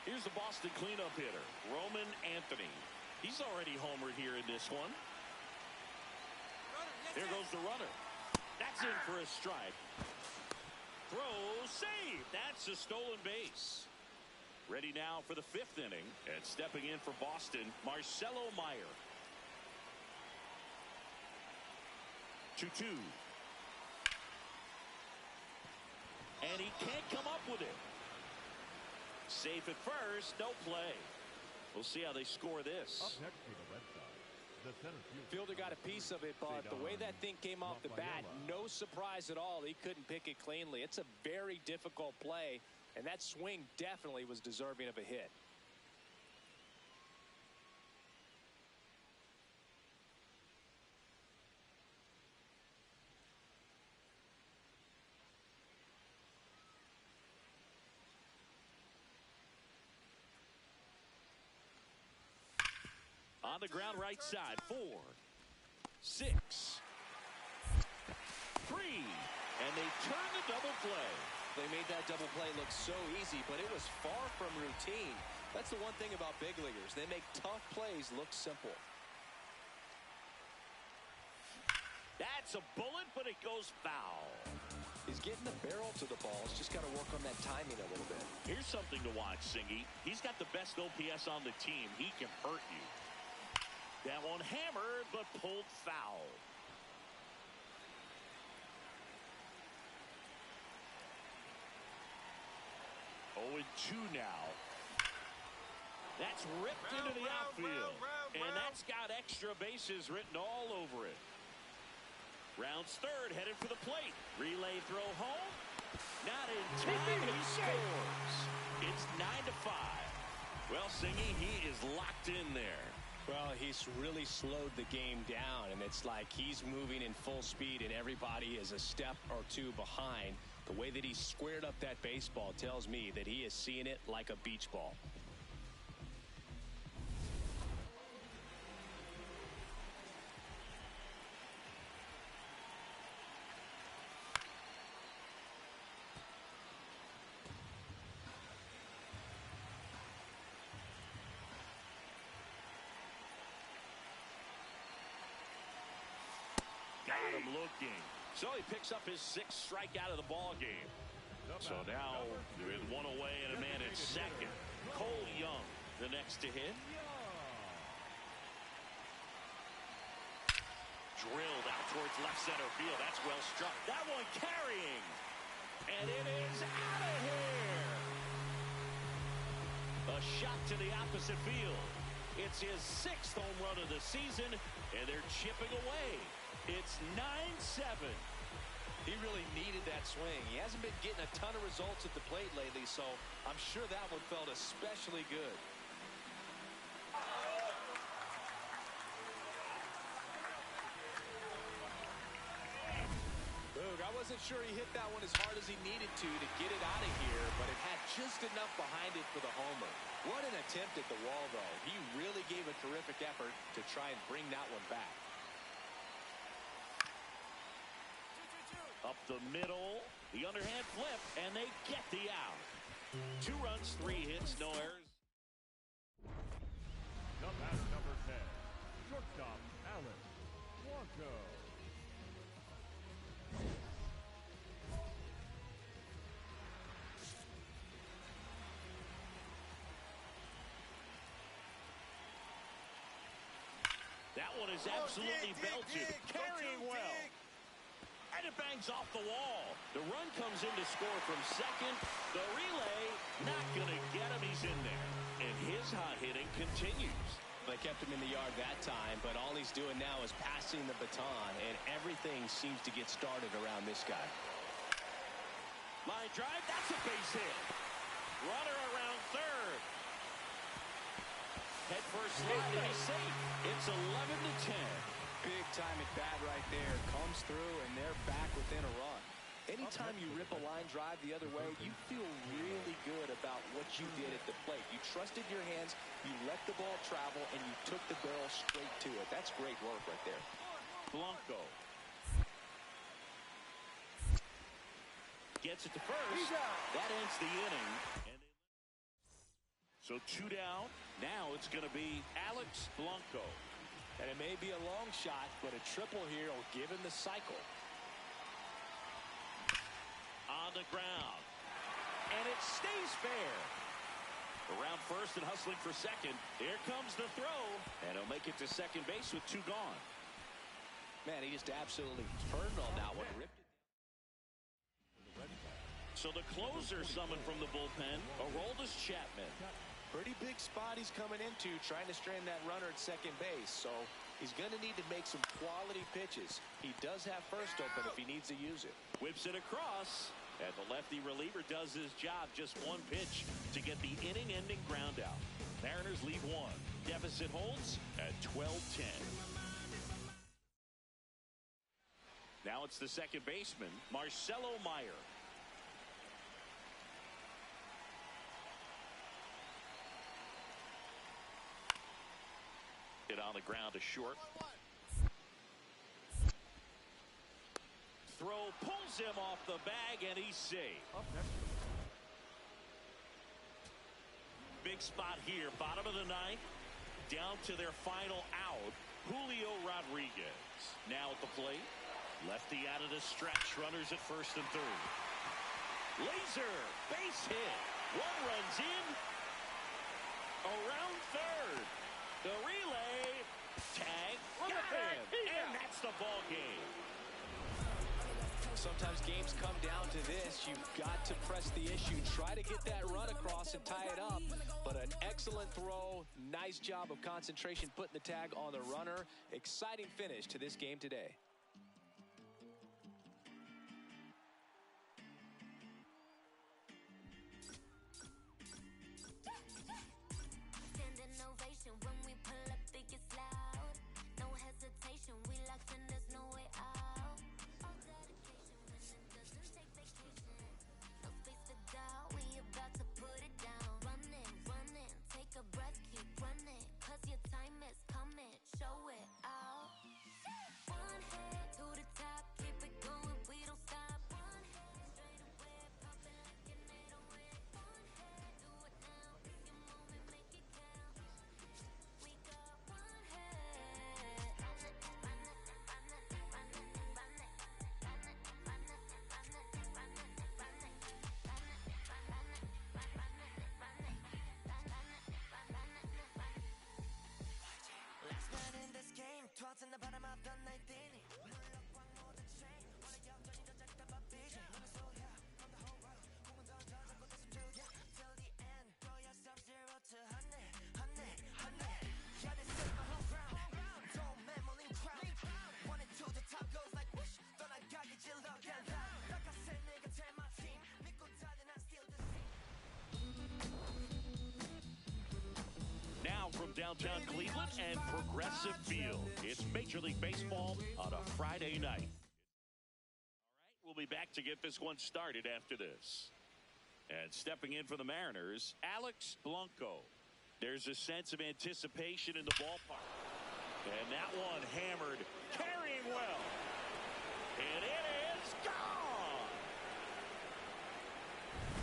[SPEAKER 2] Here's the Boston cleanup hitter, Roman Anthony. He's already homered here in this one. There goes the runner. That's in for a strike. Throw, save. That's a stolen base. Ready now for the 5th inning. And stepping in for Boston, Marcelo Meyer. 2-2. And he can't come up with it. Safe at first, no play. We'll see how they score this.
[SPEAKER 4] Up next for the Red Sox, the center
[SPEAKER 3] fielder got a piece of it, but the way that thing came off the bat, no surprise at all. He couldn't pick it cleanly. It's a very difficult play, and that swing definitely was deserving of a hit.
[SPEAKER 2] On the ground right side, 4, 6, 3, and they turn the double play.
[SPEAKER 3] They made that double play look so easy, but it was far from routine. That's the one thing about big leaguers. They make tough plays look simple.
[SPEAKER 2] That's a bullet, but it goes foul.
[SPEAKER 3] He's getting the barrel to the ball. He's just got to work on that timing a little bit.
[SPEAKER 2] Here's something to watch, Singy. He's got the best OPS on the team. He can hurt you. That one hammered, but pulled foul. Oh, and 2 now. That's ripped into the outfield. And that's got extra bases written all over it. Rounds third, headed for the plate. Relay throw home. Not in time, he scores. It's 9-5. Well, Singy, he is locked in there.
[SPEAKER 3] Well, he's really slowed the game down, and it's like he's moving in full speed, and everybody is a step or two behind. The way that he squared up that baseball tells me that he is seeing it like a beach ball.
[SPEAKER 2] Got him looking. So he picks up his 6th strikeout of the ball game. So now with one away and a man at second. Cole Young, the next to hit. Drilled out towards left center field. That's well struck. That one carrying. And it is out of here. A shot to the opposite field. It's his 6th home run of the season, and they're chipping away. It's 9-7.
[SPEAKER 3] He really needed that swing. He hasn't been getting a ton of results at the plate lately, so I'm sure that one felt especially good. Boog, I wasn't sure he hit that one as hard as he needed to get it out of here, but it had just enough behind it for the homer. What an attempt at the wall, though. He really gave a terrific effort to try and bring that one back.
[SPEAKER 2] Up the middle, the underhand flip, and they get the out. 2 runs, 3 hits, no errors.
[SPEAKER 4] The batter, number 10, shortstop, Alex Blanco.
[SPEAKER 2] That one is absolutely belted, carrying well. And it bangs off the wall. The run comes in to score from second. The relay, not going to get him. He's in there. And his hot hitting continues.
[SPEAKER 3] They kept him in the yard that time, but all he's doing now is passing the baton, and everything seems to get started around this guy.
[SPEAKER 2] Line drive, that's a base hit. Runner around third. Head first slide, and he's safe. It's 11-10.
[SPEAKER 3] Big time at bat right there. Comes through, and they're back within a run. Anytime you rip a line drive the other way, you feel really good about what you did at the plate. You trusted your hands, you let the ball travel, and you took the barrel straight to it. That's great work right there.
[SPEAKER 2] Blanco gets it to first. That ends the inning. So 2 down. Now it's going to be Alex Blanco.
[SPEAKER 3] And it may be a long shot, but a triple here will give him the cycle.
[SPEAKER 2] On the ground. And it stays fair. Around first and hustling for second. Here comes the throw. And he'll make it to second base with 2 gone.
[SPEAKER 3] Man, he just absolutely turned on that one. Ripped it.
[SPEAKER 2] So the closer summoned from the bullpen, Aroldis Chapman.
[SPEAKER 3] Pretty big spot he's coming into, trying to strand that runner at second base. So he's going to need to make some quality pitches. He does have first open if he needs to use it.
[SPEAKER 2] Whips it across, and the lefty reliever does his job. Just 1 pitch to get the inning-ending ground out. Mariners lead 1. Deficit holds at 12-10. Now it's the second baseman, Marcelo Meyer. Hit on the ground to short. Throw pulls him off the bag, and he's safe. Big spot here, bottom of the 9th. Down to their final out, Julio Rodriguez. Now at the plate. Lefty out of the stretch, runners at first and third. Laser, base hit. 1 runs in. Around third. The relay, tag, got him, and that's the ball game.
[SPEAKER 3] Sometimes games come down to this. You've got to press the issue, try to get that run across and tie it up. But an excellent throw, nice job of concentration, putting the tag on the runner. Exciting finish to this game today.
[SPEAKER 2] downtown Cleveland and Progressive Field. It's Major League Baseball on a Friday night. All right, we'll be back to get this one started after this. And stepping in for the Mariners, Alex Blanco. There's a sense of anticipation in the ballpark. And that one hammered, carrying well. And it is gone.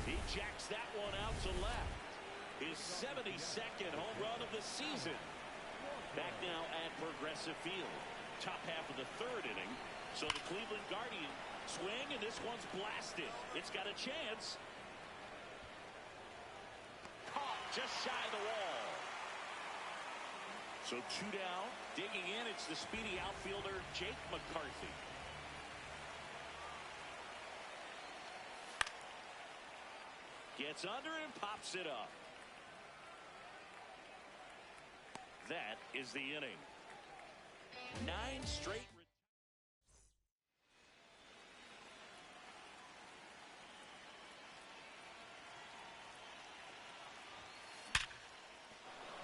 [SPEAKER 2] He jacks that one out to left. His 72nd home run of the season. Back now at Progressive Field. Top half of the third inning. So the Cleveland Guardians swing, and this one's blasted. It's got a chance. Caught just shy of the wall. So two down. Digging in, it's the speedy outfielder, Jake McCarthy. Gets under and pops it up. That is the inning. 9 straight.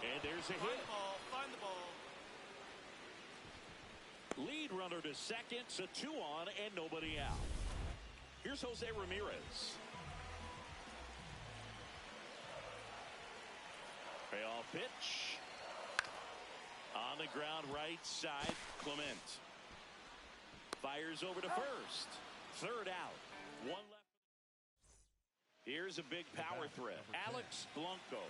[SPEAKER 2] And there's a hit.
[SPEAKER 3] Find the ball.
[SPEAKER 2] Lead runner to second, so 2 on and nobody out. Here's Jose Ramirez. Payoff pitch. On the ground, right side, Clement. Fires over to first. Third out. One left. Here's a big power threat. Alex Blanco.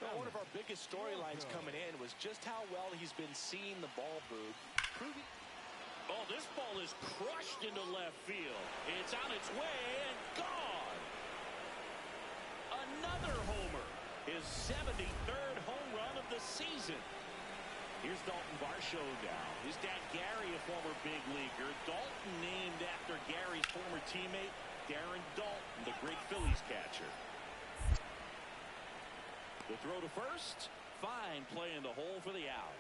[SPEAKER 3] Well, one of our biggest storylines coming in was just how well he's been seeing the ball, Boog.
[SPEAKER 2] Oh, this ball is crushed into left field. It's on its way and gone. Another homer. His 73rd home run of the season. Here's Dalton Varsho now. His dad Gary, a former big leaguer. Dalton named after Gary's former teammate, Darren Dalton, the great Phillies catcher. The throw to first. Fine play in the hole for the out.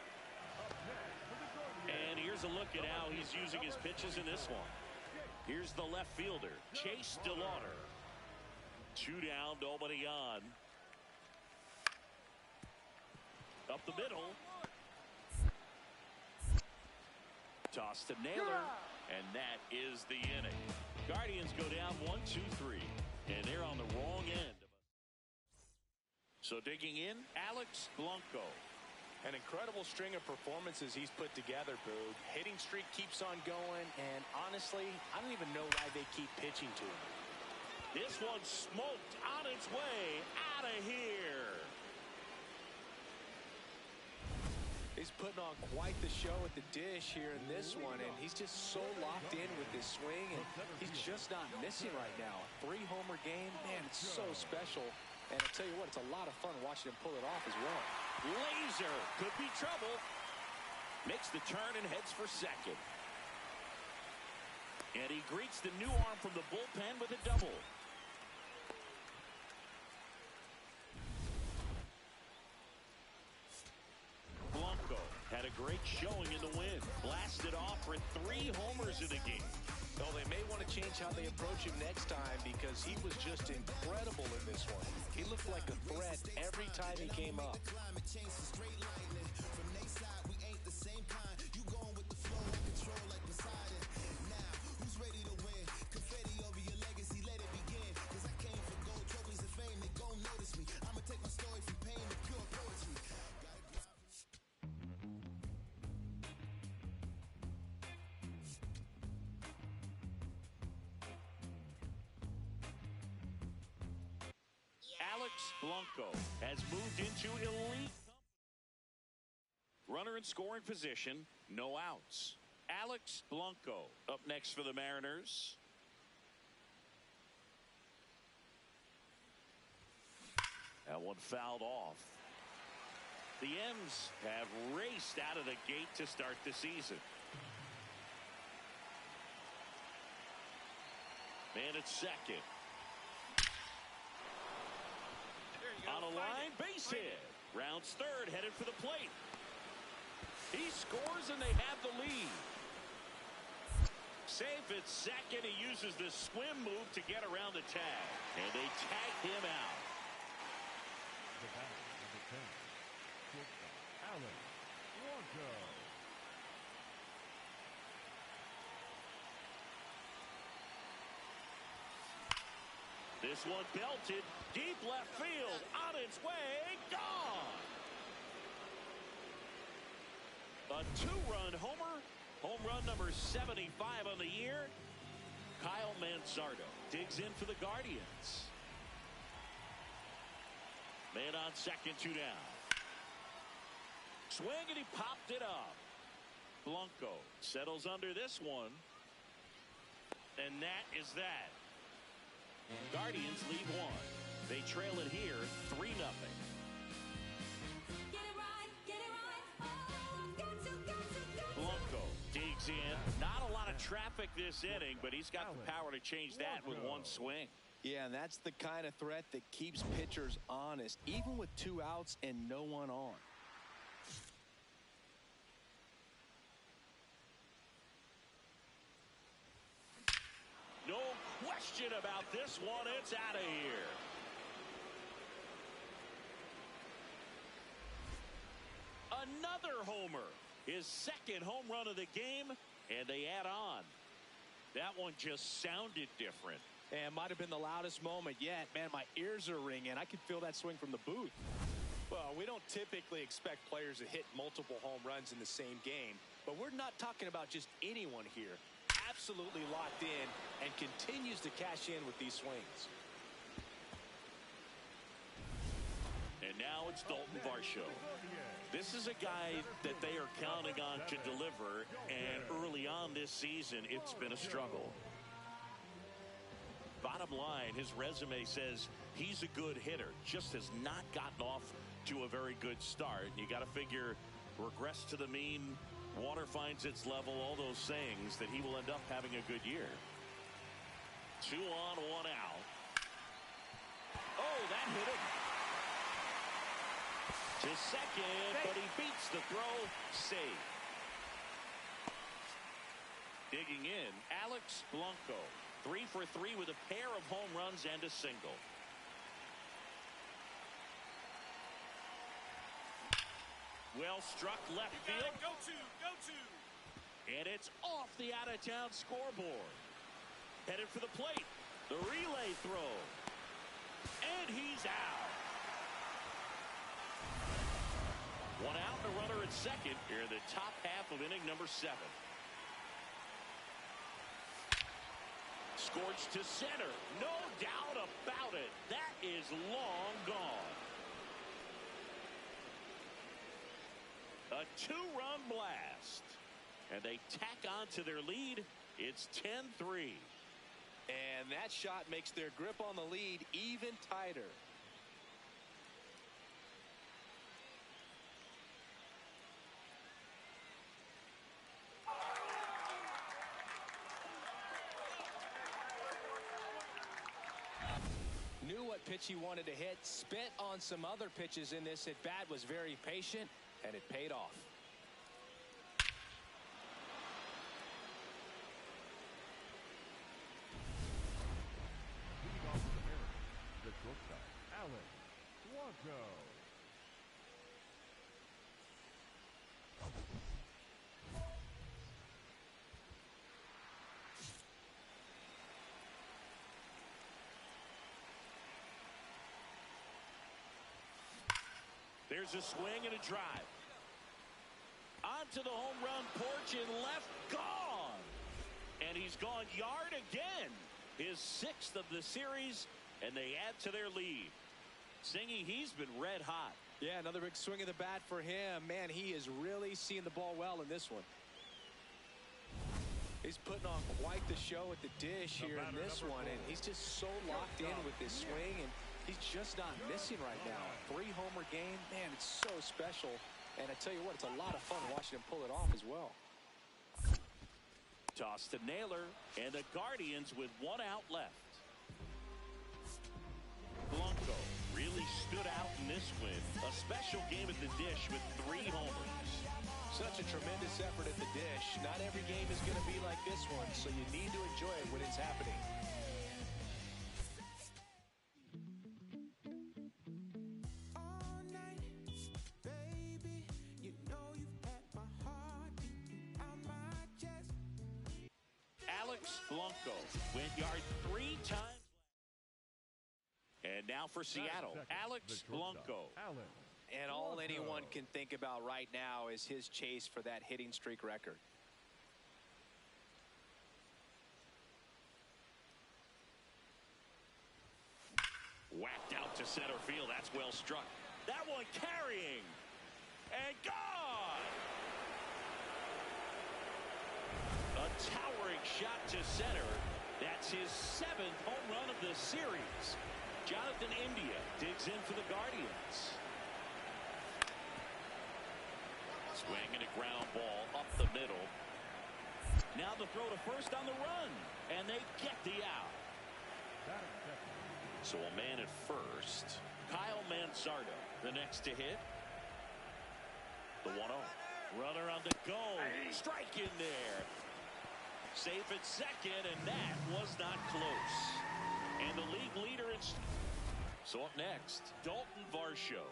[SPEAKER 2] And here's a look at how he's using his pitches in this one. Here's the left fielder, Chase DeLauder. 2 down, nobody on. Up the middle. Toss to Naylor, and that is the inning. Guardians go down 1-2-3, and they're on the wrong end. So digging in, Alex Blanco.
[SPEAKER 3] An incredible string of performances he's put together, Boog. Hitting streak keeps on going, and honestly, I don't even know why they keep pitching to him.
[SPEAKER 2] This one smoked on its way out of here.
[SPEAKER 3] He's putting on quite the show at the dish here in this one, and he's just so locked in with this swing, and he's just not missing right now. A 3-homer game, man, it's so special. And I'll tell you what, it's a lot of fun watching him pull it off as well.
[SPEAKER 2] Laser could be trouble. Makes the turn and heads for second. And he greets the new arm from the bullpen with a double. Blanco had a great showing in the win. Blasted off for 3 homers in the game.
[SPEAKER 3] Well, they may want to change how they approach him next time because he was just incredible in this one. He looked like a threat every time he came up.
[SPEAKER 2] Alex Blanco has moved into elite. Runner in scoring position, no outs. Alex Blanco up next for the Mariners. That one fouled off. The M's have raced out of the gate to start the season. Man at second. On a line, base hit. Rounds third, headed for the plate. He scores and they have the lead. Safe at second, he uses the swim move to get around the tag. And they tag him out.
[SPEAKER 4] Alex Blanco.
[SPEAKER 2] This one belted deep left field, on its way, gone. A two-run homer, home run number 75 on the year. Kyle Manzardo digs in for the Guardians. Man on second, 2 down. Swing, and he popped it up. Blanco settles under this one. And that is that. Guardians lead 1. They trail it here 3-0. Blanco digs in. Not a lot of traffic this inning, but he's got the power to change that with one swing.
[SPEAKER 3] Yeah, and that's the kind of threat that keeps pitchers honest, even with 2 outs and no one on.
[SPEAKER 2] No question about this one. It's out of here. Another homer. His second home run of the game, and they add on. That one just sounded different.
[SPEAKER 3] And might have been the loudest moment yet. Man, my ears are ringing. I could feel that swing from the booth. Well, we don't typically expect players to hit multiple home runs in the same game, but we're not talking about just anyone here. Absolutely locked in and continues to cash in with these swings.
[SPEAKER 2] And now it's Dalton Varsho. This is a guy that they are counting on to deliver, and early on this season, it's been a struggle. Bottom line, his resume says he's a good hitter, just has not gotten off to a very good start. You got to figure regress to the mean, water finds its level, all those sayings, that he will end up having a good year. 2 on, 1 out. Oh, that hit him. To second, but he beats the throw. Save. Digging in, Alex Blanco. 3 for 3 with a pair of home runs and a single. Well struck left field.
[SPEAKER 5] Go to.
[SPEAKER 2] And it's off the out-of-town scoreboard. Headed for the plate. The relay throw. And he's out. 1 out and a runner at second here in the top half of inning number 7. Scorched to center. No doubt about it. That is long gone. A 2-run blast. And they tack on to their lead. It's 10-3.
[SPEAKER 3] And that shot makes their grip on the lead even tighter. Knew what pitch he wanted to hit, spent on some other pitches in this at bat, was very patient, and it paid off.
[SPEAKER 4] Leading off the Mariners, the shortstop, Alex Blanco.
[SPEAKER 2] There's a swing and a drive. Onto the home run porch and left, gone. And he's gone yard again. His 6th of the series, and they add to their lead. Singy, he's been red hot.
[SPEAKER 3] Yeah, another big swing of the bat for him. Man, he is really seeing the ball well in this one. He's putting on quite the show at the dish here in this one, and he's just so locked in with this swing, and he's just not missing right now. 3-homer game, man, it's so special. And I tell you what, it's a lot of fun watching him pull it off as well.
[SPEAKER 2] Toss to Naylor, and the Guardians with 1 out left. Blanco really stood out in this win. A special game at the dish with 3 homers.
[SPEAKER 3] Such a tremendous effort at the dish. Not every game is going to be like this one, so you need to enjoy it when it's happening.
[SPEAKER 7] All night, baby, you
[SPEAKER 2] Alex Blanco went yard 3 times. And now for Seattle, Alex Blanco.
[SPEAKER 3] And all anyone can think about right now is his chase for that hitting streak record.
[SPEAKER 2] Whacked out to center field. That's well struck. That one carrying. And gone. A towering shot to center. That's his 7th home run of the series. Jonathan India digs in for the Guardians. Swinging a ground ball up the middle. Now the throw to first on the run. And they get the out. So a man at first. Kyle Mansardo, the next to hit. The 1-0. Runner on the go. Strike in there. Safe at second, and that was not close. And the league leader in. So up next, Dalton Varsho.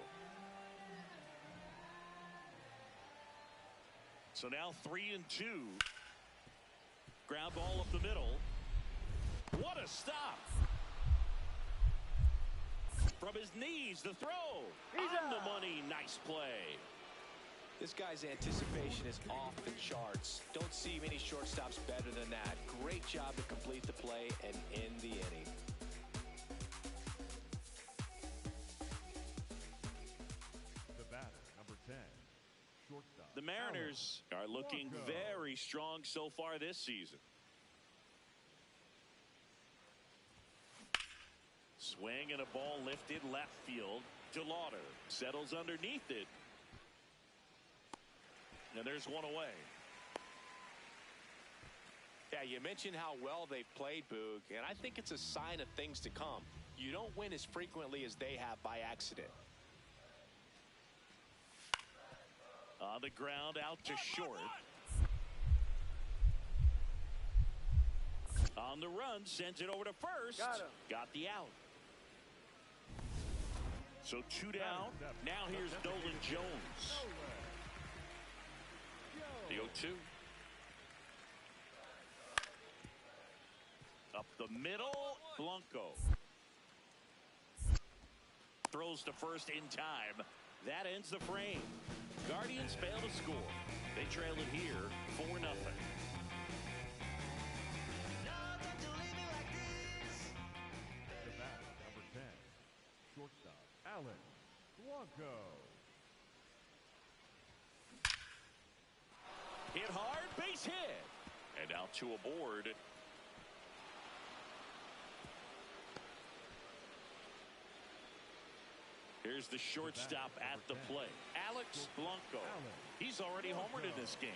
[SPEAKER 2] So now 3-2. Ground ball up the middle. What a stop. From his knees, the throw. On the money. Nice play.
[SPEAKER 3] This guy's anticipation is off the charts. Don't see many shortstops better than that. Great job to complete the play and end the inning.
[SPEAKER 4] The batter, number 10, shortstop.
[SPEAKER 2] The Mariners are looking very strong so far this season. Swing and a ball lifted left field. DeLauder settles underneath it. And there's one away.
[SPEAKER 3] Yeah, you mentioned how well they've played, Boog, and I think it's a sign of things to come. You don't win as frequently as they have by accident.
[SPEAKER 2] On the ground, out to short. On the run, sends it over to first. Got the out. So 2 down. Now here's Nolan Jones. The 0-2. Up the middle, Blanco. Throws to first in time. That ends the frame. Guardians fail to score. They trail it here 4-0.
[SPEAKER 4] The batter, number 10, shortstop, Alex Blanco.
[SPEAKER 2] Hit hard, base hit. And out to aboard. Here's the shortstop at the plate, Alex Blanco. He's already homered in this game.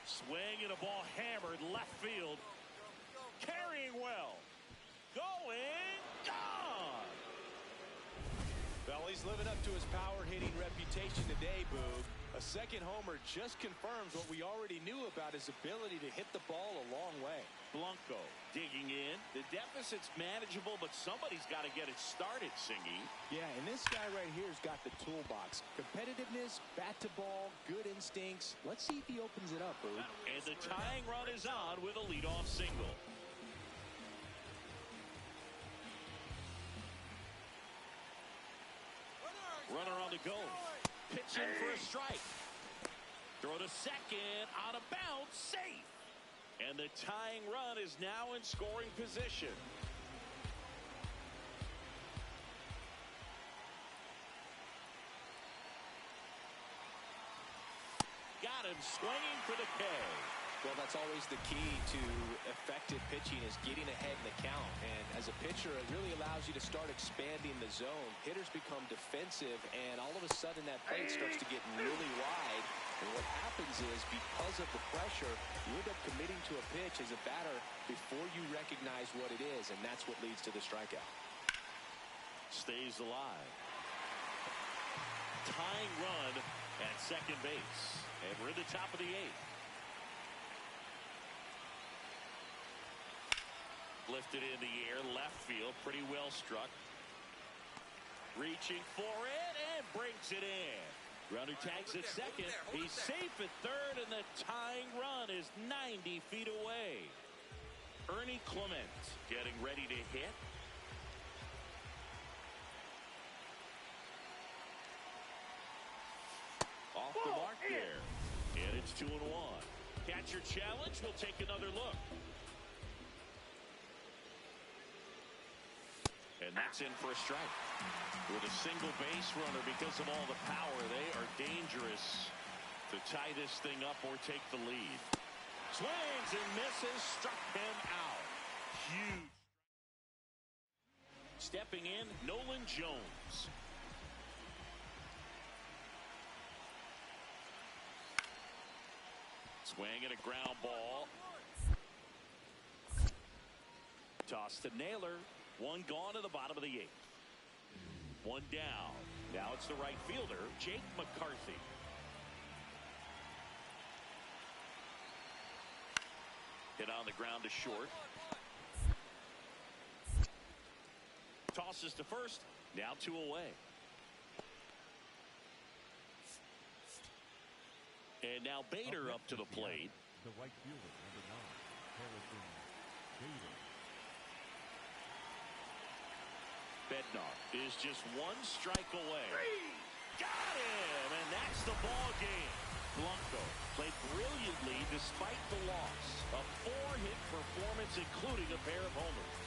[SPEAKER 2] Swing and a ball hammered left field. Carrying well. Going, gone.
[SPEAKER 3] Well, he's living up to his power hitting reputation today, Boog. A second homer just confirms what we already knew about his ability to hit the ball a long way.
[SPEAKER 2] Blanco digging in. The deficit's manageable, but somebody's got to get it started, Singy.
[SPEAKER 3] Yeah, and this guy right here has got the toolbox. Competitiveness, bat to ball, good instincts. Let's see if he opens it up, Boog.
[SPEAKER 2] And the tying run is on with a leadoff single. Runner on the go. Pitch in for a strike. Throw to second. On a bounce. Safe. And the tying run is now in scoring position. Got him swinging for the K.
[SPEAKER 3] Well, that's always the key to effective pitching is getting ahead in the count. And as a pitcher, it really allows you to start expanding the zone. Hitters become defensive, and all of a sudden that plate starts to get really wide. And what happens is, because of the pressure, you end up committing to a pitch as a batter before you recognize what it is, and that's what leads to the strikeout.
[SPEAKER 2] Stays alive. Tying run at second base. And we're in the top of the 8th. Lifted in the air, left field, pretty well struck. Reaching for it and brings it in. Runner tags at second. He's safe at third, and the tying run is 90 feet away. Ernie Clement getting ready to hit. Off the mark there. And it's 2-1. Catcher challenge. We'll take another look. And that's in for a strike. With a single base runner, because of all the power, they are dangerous to tie this thing up or take the lead. Swings and misses, struck him out. Huge. Stepping in, Nolan Jones. Swing and a ground ball. Toss to Naylor. One gone to the bottom of the 8th. One down. Now it's the right fielder, Jake McCarthy. Hit on the ground to short. Tosses to first. Now 2 away. And now Bader up to the plate.
[SPEAKER 4] The right fielder, number 9, Harrison Bader.
[SPEAKER 2] Bednar is just 1 strike away. Got him, and that's the ball game. Blanco played brilliantly despite the loss. A 4-hit performance, including a pair of homers.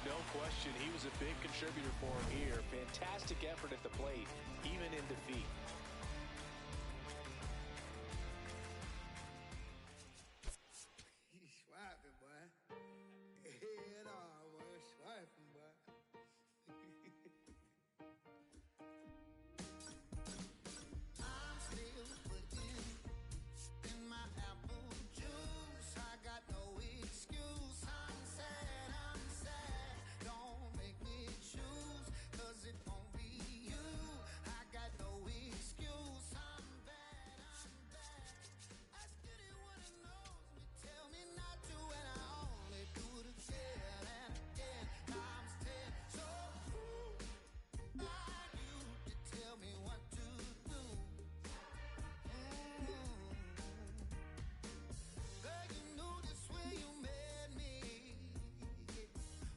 [SPEAKER 3] No question, he was a big contributor for him here. Fantastic effort at the plate, even in defeat.
[SPEAKER 7] He's swiping, boy. Head on, boy. Swiping, boy. I'm still putting in my apple juice. I got no excuse. I'm sad. Don't make me choose, 'cause it won't be you. I got no excuse. I'm bad. Ask anyone who knows me, tell me not to, and I only do it again and again, times 10. So who are you to tell me what to do? Girl, you knew this when you met me.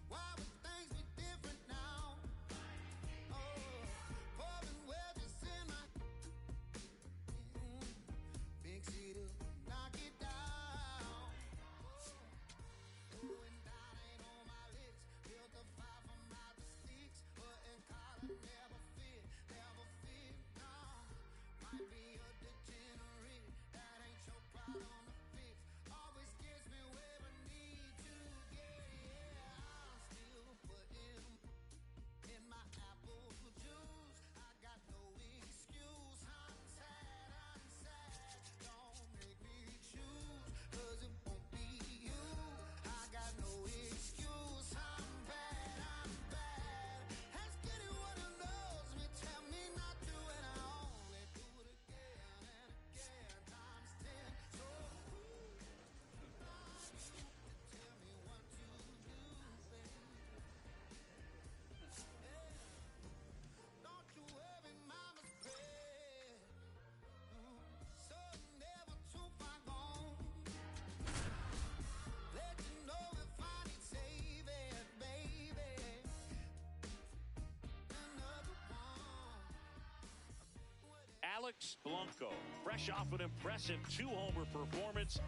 [SPEAKER 7] Why would things be different now? Pouring wedges in my big cedar, knock it down. Going down ain't on my list. Built a fire from out the sticks, but in collar never fit. No, might be a degenerate. That ain't your problem to fix. Always gets me where I need to get. Yeah, I'm still putting in my apple juice. I got no excuse. I'm sad. Don't make me choose, 'cause it won't be you. I got no excuse. I'm bad. Ask anyone who knows me, tell me not to, and I only do it again and again, times 10. So who are you to tell me what to do, baby? Don't you worry, mama's prayer. So never too far gone. Let you know if I need saving, baby. Another one.
[SPEAKER 2] Alex Blanco, fresh off an impressive 2-homer performance.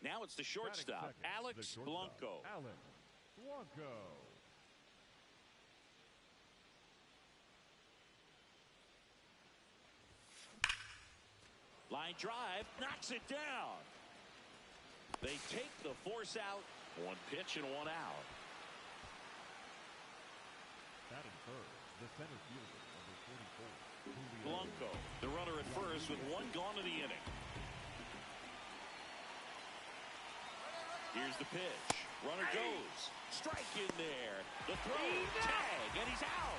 [SPEAKER 2] Now it's the shortstop,
[SPEAKER 4] Batting second, the
[SPEAKER 2] Alex
[SPEAKER 4] shortstop,
[SPEAKER 2] Blanco.
[SPEAKER 4] Alex Blanco.
[SPEAKER 2] Line drive, knocks it down. They take the force out. 1 pitch and 1 out.
[SPEAKER 4] Batting third, the center fielder, number 44, Julio.
[SPEAKER 2] Blanco, the runner at first with 1 gone in the inning. Here's the pitch. Runner goes. Strike in there. The throw, tag, and he's out.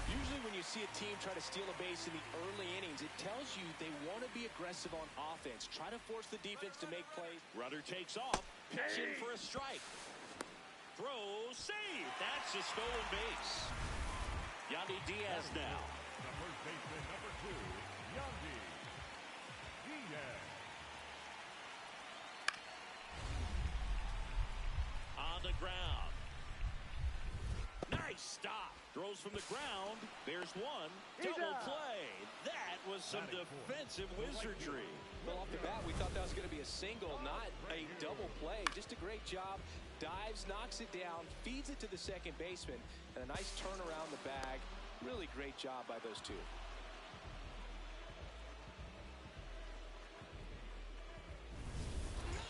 [SPEAKER 3] Usually when you see a team try to steal a base in the early innings, it tells you they want to be aggressive on offense. Try to force the defense to make plays.
[SPEAKER 2] Runner takes off. Pitch in for a strike. Throw, save. That's a stolen base. Yandy Diaz now.
[SPEAKER 4] The first baseman, number
[SPEAKER 2] on the ground. Nice stop. Throws from the ground. There's one. Double play. That was some defensive wizardry.
[SPEAKER 3] Well, off the bat, we thought that was going to be a single, not a double play. Just a great job. Dives, knocks it down, feeds it to the second baseman, and a nice turn around the bag. Really great job by those two.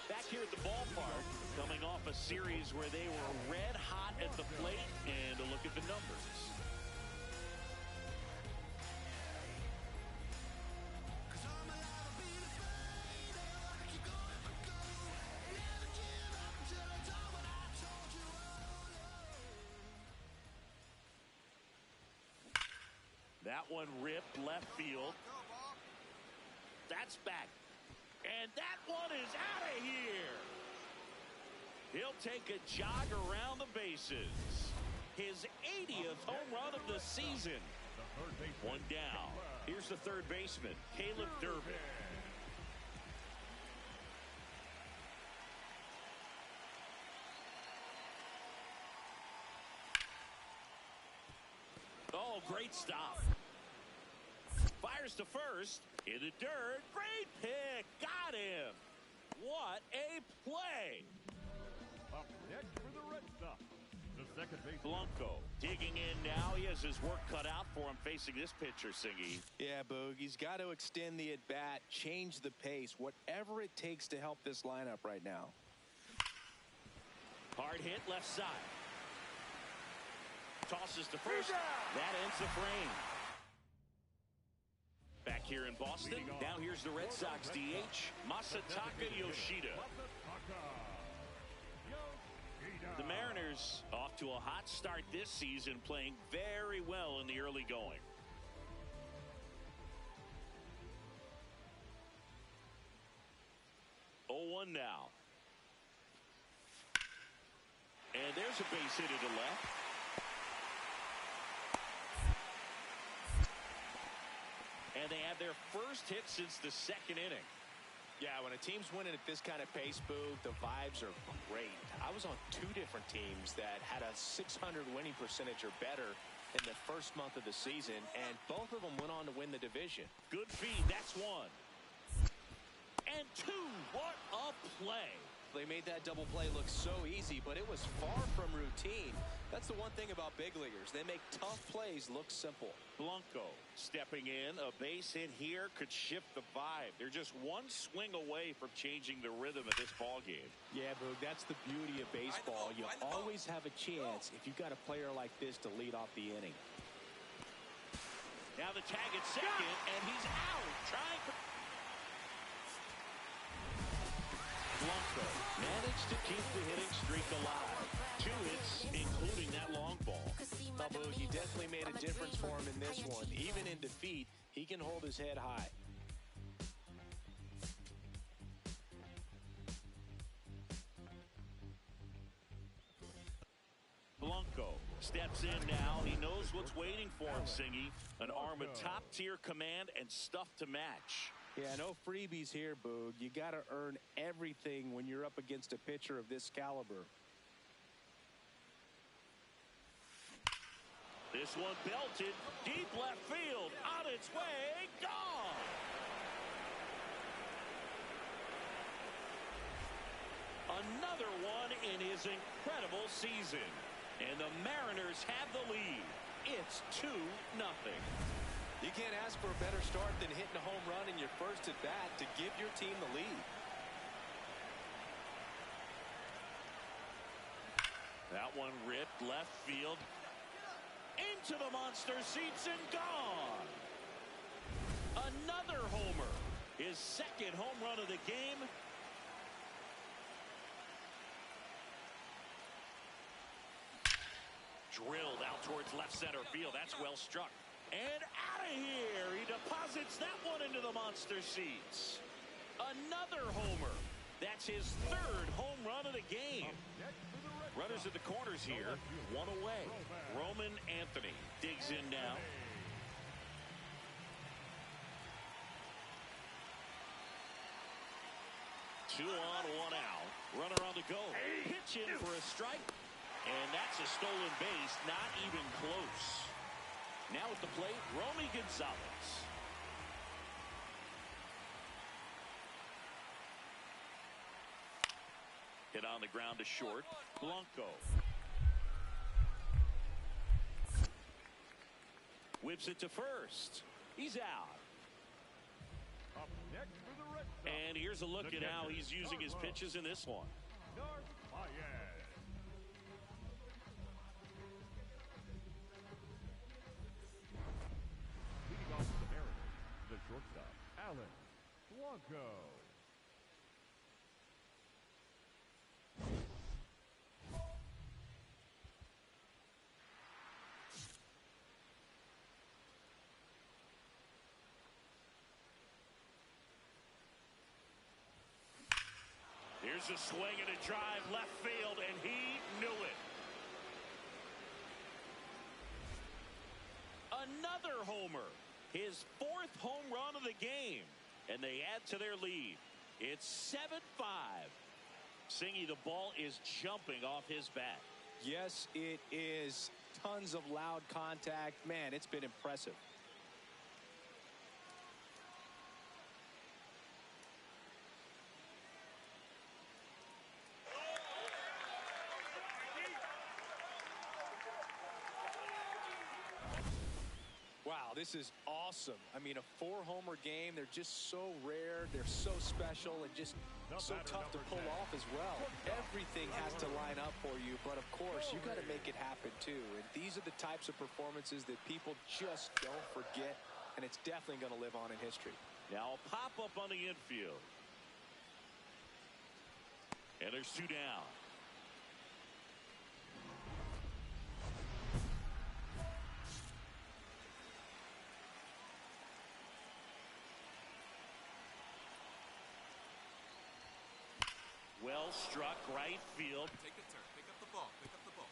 [SPEAKER 2] Back here at the ballpark, coming off a series where they were red hot at the plate, and a look at the numbers. That one ripped left field. That's back. And that one is out of here. He'll take a jog around the bases. His 80th home run of the season. One down. Here's the third baseman, Caleb Durbin. Oh, great stop. Fires to first. In the dirt. Great pick. Got him. What a play.
[SPEAKER 4] Up next for the Red Sox, the second base.
[SPEAKER 2] Blanco digging in now. He has his work cut out for him facing this pitcher, Singy.
[SPEAKER 3] Yeah, Boog. He's got to extend the at-bat, change the pace, whatever it takes to help this lineup right now.
[SPEAKER 2] Hard hit left side. Tosses to first. That ends the frame. Back here in Boston. Now here's the Red Sox DH, Masataka Yoshida. The Mariners off to a hot start this season, playing very well in the early going. Oh, 1 now. And there's a base hit to the left. And they have their first hit since the second inning.
[SPEAKER 3] Yeah, when a team's winning at this kind of pace, Boog, the vibes are great. I was on 2 different teams that had a .600 winning percentage or better in the first month of the season, and both of them went on to win the division.
[SPEAKER 2] Good feed. That's 1. And 2. What a play.
[SPEAKER 3] They made that double play look so easy, but it was far from routine. That's the one thing about big leaguers. They make tough plays look simple.
[SPEAKER 2] Blanco stepping in. A base hit here could shift the vibe. They're just one swing away from changing the rhythm of this ball game.
[SPEAKER 3] Yeah, Boog, that's the beauty of baseball. You always have a chance if you've got a player like this to lead off the inning.
[SPEAKER 2] Now the tag at second, and he's out. Trying for... Blanco managed to keep the hitting streak alive. 2 hits, including that long ball.
[SPEAKER 3] Now, Boog, he definitely made a difference for him in this one. Even in defeat, he can hold his head high.
[SPEAKER 2] Blanco steps in now. He knows what's waiting for him, Singy. An arm of top-tier command and stuff to match.
[SPEAKER 3] Yeah, no freebies here, Boog. You got to earn everything when you're up against a pitcher of this caliber.
[SPEAKER 2] This one belted deep left field. On its way. Gone. Another one in his incredible season. And the Mariners have the lead. It's 2-0.
[SPEAKER 3] You can't ask for a better start than hitting a home run in your first at bat to give your team the lead.
[SPEAKER 2] That one ripped left field. Into the monster seats and gone. Another homer. His second home run of the game. Drilled out towards left center field. That's well struck. And out of here. He deposits that one into the monster seats. Another homer. That's his third home run of the game. Runners at the corners here. 1 away. Roman Anthony digs in now. Two on, 1 out. Runner on the go. Pitch in for a strike. And that's a stolen base. Not even close. Now at the plate, Romy Gonzalez. Hit on the ground to short. Blanco. Whips it to first. He's out.
[SPEAKER 4] Up next for the Red Sox.
[SPEAKER 2] And here's a look at how he's using his pitches in this one.
[SPEAKER 4] Narvaez. Leading off the Mariners, the shortstop, Alex Blanco.
[SPEAKER 2] Here's a swing and a drive left field, and he knew it. Another homer. His 4th home run of the game. And they add to their lead. It's 7-5. Singy, the ball is jumping off his bat.
[SPEAKER 3] Yes, it is. Tons of loud contact. Man, it's been impressive. Wow, this is awesome. I mean, a 4-homer game. They're just so rare. They're so special and just so tough to pull off as well. Everything has to line up for you, but of course, you got to make it happen too. And these are the types of performances that people just don't forget, and it's definitely going to live on in history.
[SPEAKER 2] Now a pop-up on the infield. And there's 2 down. Well struck right field.
[SPEAKER 8] Take a turn. Pick up the ball. Pick up the ball.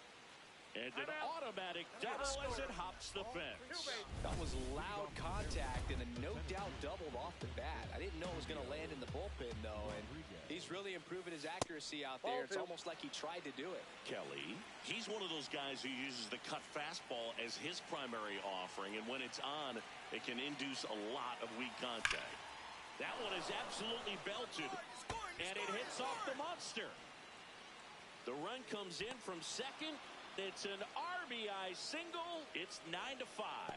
[SPEAKER 2] And an automatic double as it hops the fence.
[SPEAKER 3] That was loud contact and a no doubt doubled off the bat. I didn't know it was going to land in the bullpen though, and he's really improving his accuracy out there. It's almost like he tried to do it.
[SPEAKER 2] Kelly, he's one of those guys who uses the cut fastball as his primary offering, and when it's on, it can induce a lot of weak contact. That one is absolutely belted, and it hits off the monster. The run comes in from second. It's an RBI single. It's 9-5.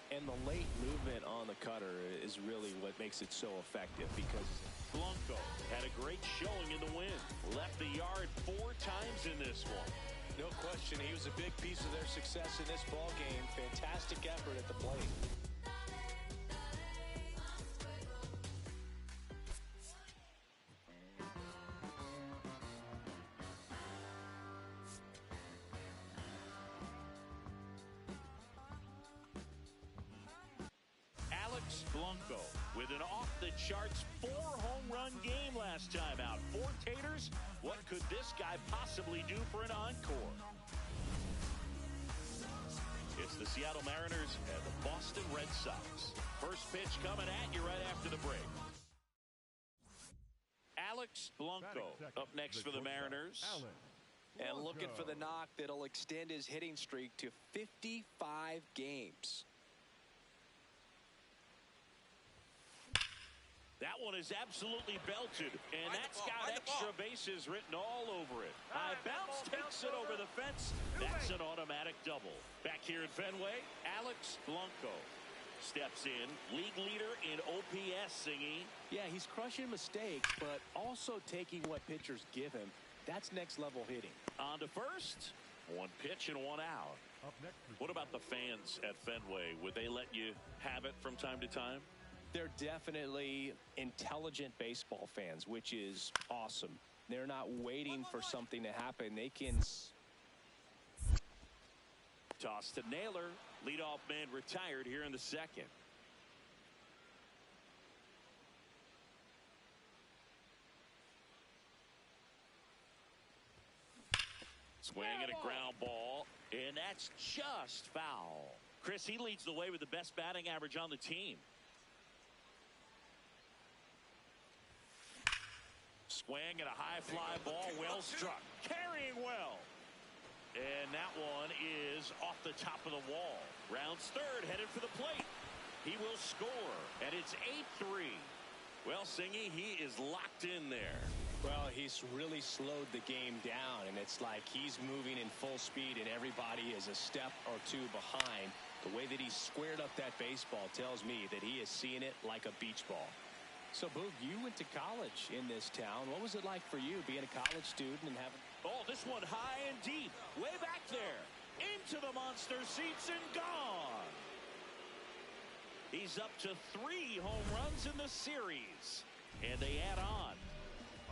[SPEAKER 3] And the late movement on the cutter is really what makes it so effective, because
[SPEAKER 2] Blanco had a great showing in the win. Left the yard 4 times in this one.
[SPEAKER 3] no question he was a big piece of their success in this ball game. Fantastic effort at the plate.
[SPEAKER 2] Alex Blanco with an off-the-charts 4-home-run game last time out. 4 taters. What could this guy possibly do for an encore? It's the Seattle Mariners and the Boston Red Sox. First pitch coming at you right after the break. Alex Blanco up next for the Mariners.
[SPEAKER 3] And looking for the knock that'll extend his hitting streak to 55 games.
[SPEAKER 2] That one is absolutely belted, and that's got extra bases written all over it. High bounce takes it over the fence. That's an automatic double. Back here at Fenway, Alex Blanco steps in, league leader in OPS, Singy.
[SPEAKER 3] Yeah, he's crushing mistakes, but also taking what pitchers give him. That's next level hitting.
[SPEAKER 2] On to first. 1 pitch and 1 out. What about the fans at Fenway? Would they let you have it from time to time?
[SPEAKER 3] They're definitely intelligent baseball fans, which is awesome. They're not waiting for something to happen. They can
[SPEAKER 2] toss to Naylor. Leadoff man retired here in the second. Swing and a ground ball, and that's just foul. Chris, he leads the way with the best batting average on the team. Swing and a high fly ball, well struck. Carrying well. And that one is off the top of the wall. Rounds third, headed for the plate. He will score, and it's 8-3. Well, Singy, he is locked in there.
[SPEAKER 3] Well, he's really slowed the game down, and it's like he's moving in full speed, and everybody is a step or two behind. The way that he squared up that baseball tells me that he is seeing it like a beach ball. So, Boog, you went to college in this town. What was it like for you being a college student and having...
[SPEAKER 2] Oh, this one high and deep. Way back there. Into the monster seats and gone. He's up to 3 home runs in the series. And they add on.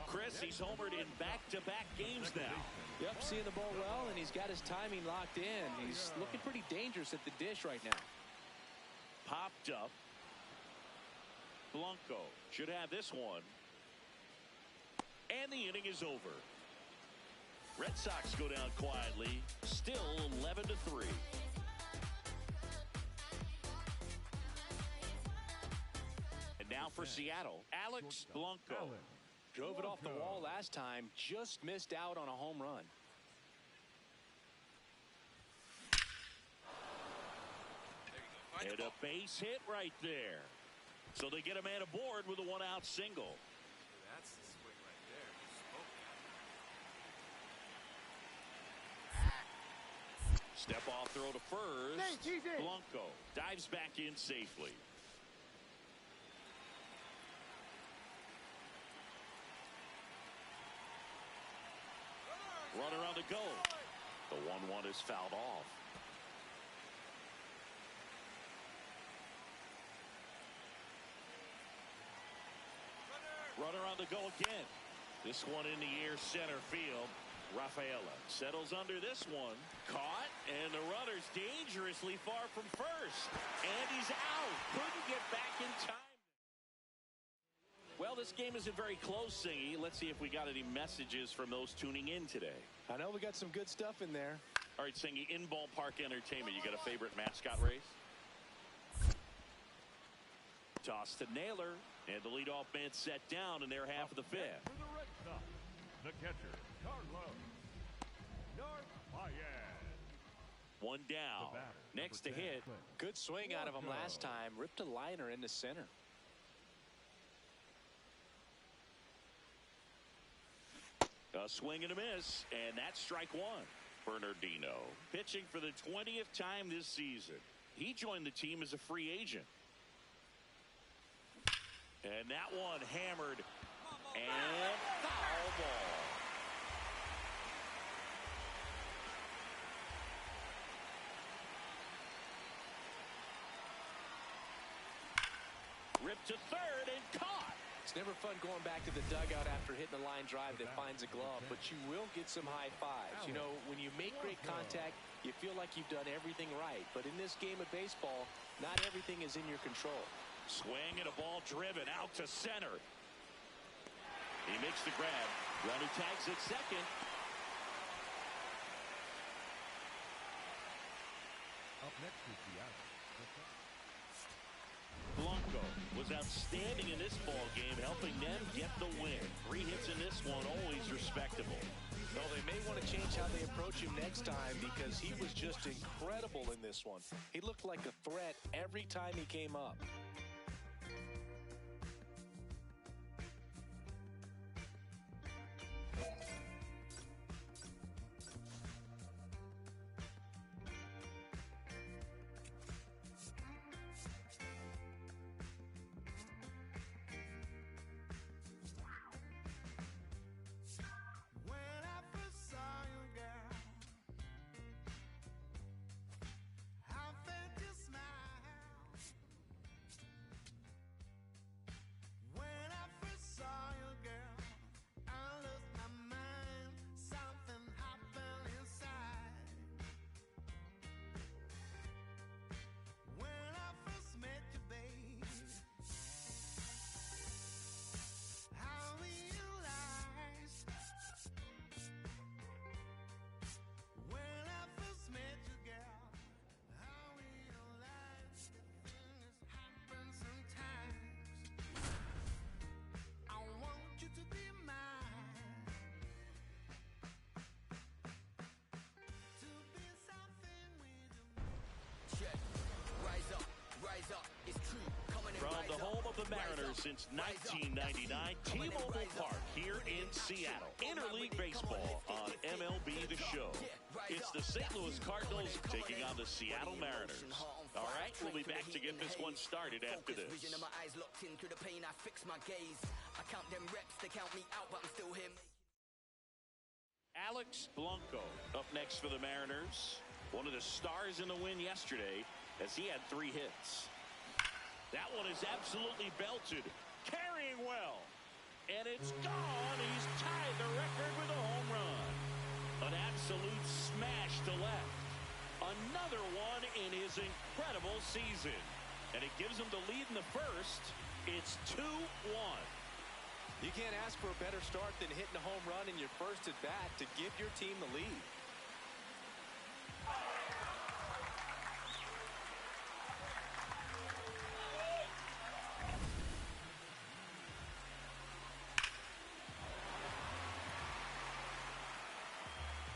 [SPEAKER 2] Chris, he's homered in back-to-back games now.
[SPEAKER 3] Yep, seeing the ball well, and he's got his timing locked in. He's looking pretty dangerous at the dish right now.
[SPEAKER 2] Popped up. Blanco should have this one. And the inning is over. Red Sox go down quietly. Still 11-3. And now for Seattle, Alex Blanco.
[SPEAKER 3] Drove it off the wall last time. Just missed out on a home run.
[SPEAKER 2] And a base hit right there. So they get a man aboard with a 1-out single.
[SPEAKER 8] That's the swing right there. Smoke.
[SPEAKER 2] Step off throw to first. Blanco dives back in safely. Runner on the go. The 1-1 is fouled off. Runner on the go again. This one in the air center field. Rafaela settles under this one. Caught, and the runner's dangerously far from first. And he's out. Couldn't get back in time. Well, this game isn't very close, Singy. Let's see if we got any messages from those tuning in today.
[SPEAKER 3] I know we got some good stuff in there.
[SPEAKER 2] All right, Singy, in ballpark entertainment, you got a favorite mascot race? Toss to Naylor, and the leadoff man set down in their half of the fifth.
[SPEAKER 4] For the Red Sox, the catcher, Carlos Narvaez.
[SPEAKER 2] One down. Next to hit.
[SPEAKER 3] Good swing out of him last time. Ripped a liner into center.
[SPEAKER 2] A swing and a miss, and that's strike one. Bernardino pitching for the 20th time this season. He joined the team as a free agent. And that one hammered and foul ball. Ripped to third and caught.
[SPEAKER 3] It's never fun going back to the dugout after hitting a line drive that finds a glove, but you will get some high fives. You know, when you make great contact, you feel like you've done everything right. But in this game of baseball, not everything is in your control.
[SPEAKER 2] Swing and a ball driven out to center. He makes the grab. Runner tags at second.
[SPEAKER 4] Up next is Seattle.
[SPEAKER 2] Blanco was outstanding in this ball game, helping them get the win. 3 hits in this one, always respectable.
[SPEAKER 3] Well, they may want to change how they approach him next time because he was just incredible in this one. He looked like a threat every time he came up.
[SPEAKER 2] the Mariners since 1999, T-Mobile Park here in Seattle. Interleague Baseball on MLB The Show. It's the St. Louis Cardinals taking on the Seattle Mariners. All right, we'll be back to get this one started after this. Alex Blanco up next for the Mariners. One of the stars in the win yesterday as he had 3 hits. That one is absolutely belted. Carrying well. And it's gone. He's tied the record with a home run. An absolute smash to left. Another one in his incredible season. And it gives him the lead in the first. It's 2-1.
[SPEAKER 3] You can't ask for a better start than hitting a home run in your first at bat to give your team the lead.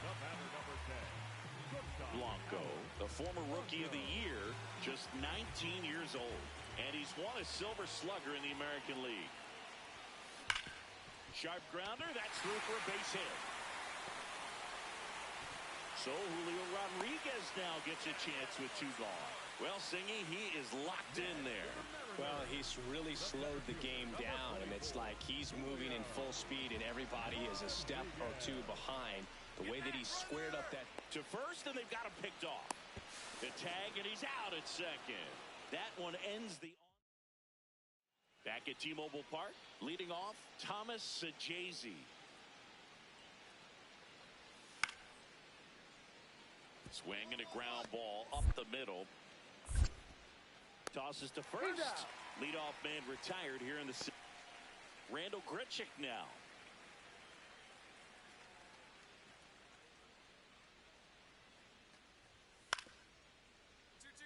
[SPEAKER 4] The batter, number 10. Shortstop.
[SPEAKER 2] Blanco, the former Rookie of the Year, just 19 years old. And he's won a Silver Slugger in the American League. Sharp grounder, that's through for a base hit. So Julio Rodriguez now gets a chance with 2 gone. Well, Singy, he is locked in there.
[SPEAKER 3] Well, he's really slowed the game down, and it's like he's moving in full speed, and everybody is a step or 2 behind. The way that he squared up that
[SPEAKER 2] To first, and they've got him picked off. The tag, and he's out at second. That one ends the... Back at T-Mobile Park, leading off, Thomas Sajazi. Swing and a ground ball up the middle. Tosses to first. Leadoff man retired here in the... Randall Grichuk now.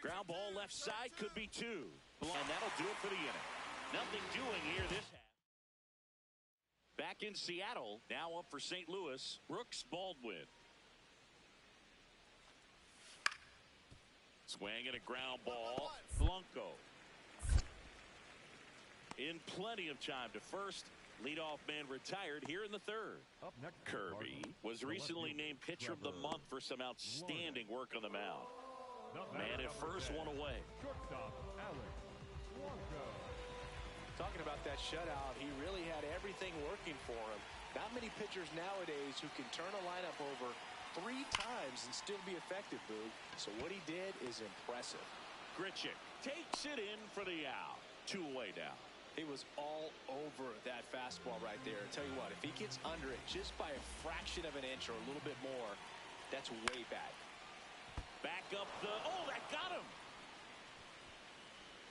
[SPEAKER 2] Ground ball left side, could be 2. And that'll do it for the inning. Nothing doing here this half. Back in Seattle, now up for St. Louis, Brooks Baldwin. Swing and a ground ball, Blanco. In plenty of time to first. Leadoff man retired here in the third.
[SPEAKER 4] Up next,
[SPEAKER 2] Kirby was recently named Pitcher of the Month for some outstanding work on the mound. Man at first, 1 away.
[SPEAKER 4] Shortstop, Alex Blanco.
[SPEAKER 3] Talking about that shutout, he really had everything working for him. Not many pitchers nowadays who can turn a lineup over 3 times and still be effective, Boog. So what he did is impressive.
[SPEAKER 2] Grichuk takes it in for the out. 2 away now.
[SPEAKER 3] He was all over that fastball right there. I tell you what, if he gets under it just by a fraction of an inch or a little bit more, that's way back.
[SPEAKER 2] Back up the... Oh, that got him!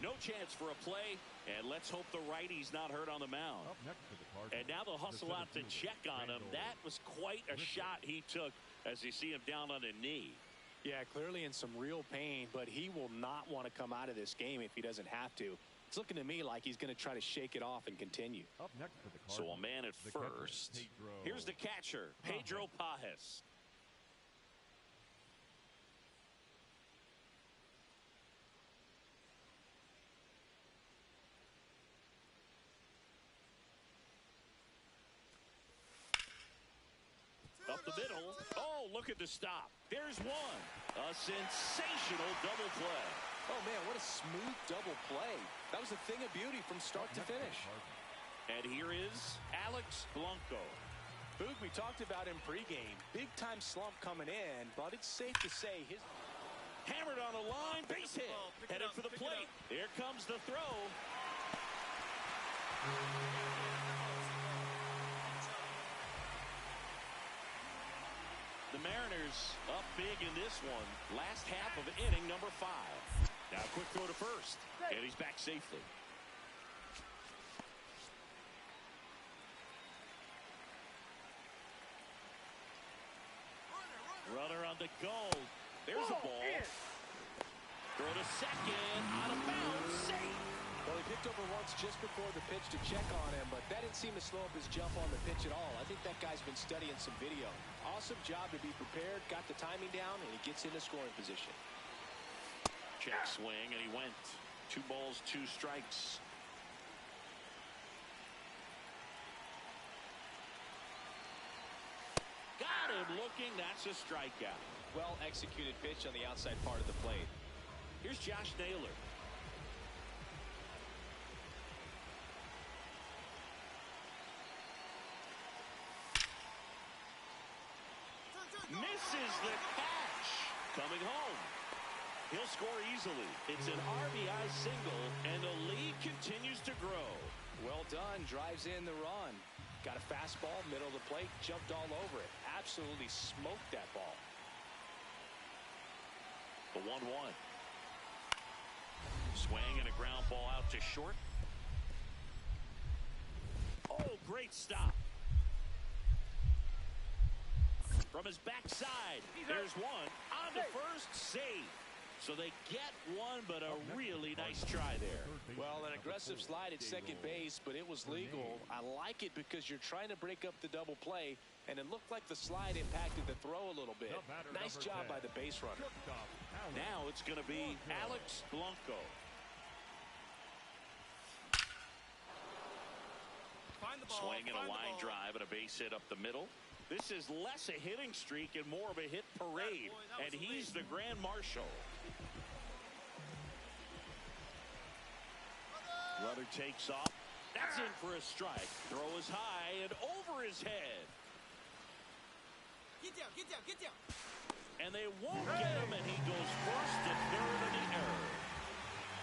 [SPEAKER 2] No chance for a play, and let's hope the righty's not hurt on the mound.
[SPEAKER 4] Up next to the Cardinals,
[SPEAKER 2] And now they'll hustle out to check on him. That was quite a shot he took as you see him down on a knee.
[SPEAKER 3] Yeah, clearly in some real pain, but he will not want to come out of this game if he doesn't have to. It's looking to me like he's going to try to shake it off and continue.
[SPEAKER 4] Up next to the
[SPEAKER 2] So
[SPEAKER 4] Cardinals,
[SPEAKER 2] a man at
[SPEAKER 4] the catcher,
[SPEAKER 2] first.
[SPEAKER 4] Pedro
[SPEAKER 2] Here's the catcher, Pedro Pajes. Up the middle. Oh, look at the stop. There's one. A sensational double play.
[SPEAKER 3] Oh, man, what a smooth double play. That was a thing of beauty from start to finish.
[SPEAKER 2] And here is Alex Blanco.
[SPEAKER 3] Boog, we talked about him pregame. Big-time slump coming in, but it's safe to say his...
[SPEAKER 2] Hammered on the line, base hit. Headed for the plate. Here comes the throw. The Mariners up big in this one. Last half of inning number 5. Now quick throw to first. And he's back safely. Runner on the goal. There's a ball. Throw to second. Out of bounds. Safe.
[SPEAKER 3] Well, he picked over once just before the pitch to check on him, but that didn't seem to slow up his jump on the pitch at all. I think that guy's been studying some video. Awesome job to be prepared, got the timing down, and he gets into scoring position.
[SPEAKER 2] Check swing, and he went. 2 balls, 2 strikes. him looking. That's a strikeout.
[SPEAKER 3] Well executed pitch on the outside part of the plate.
[SPEAKER 2] Here's Josh Naylor. Misses the catch. Coming home. He'll score easily. It's an RBI single, and the lead continues to grow.
[SPEAKER 3] Well done. Drives in the run. Got a fastball, middle of the plate, jumped all over it. Absolutely smoked that ball.
[SPEAKER 2] The 1-1. Swing and a ground ball out to short. Oh, great stop. From his backside, there's one. On to first, save. So they get one, but a really nice try there.
[SPEAKER 3] Well, an aggressive slide at second base, but it was legal. I like it because you're trying to break up the double play, and it looked like the slide impacted the throw a little bit. Nice job by the base runner.
[SPEAKER 2] Now it's going to be Alex Blanco. Swing and a line drive and a base hit up the middle. This is less a hitting streak and more of a hit parade, and he's the grand marshal. Runner takes off. That's in for a strike. Throw is high and over his head.
[SPEAKER 7] Get down, get down, get down.
[SPEAKER 2] And they won't get him, and he goes first to third on the error.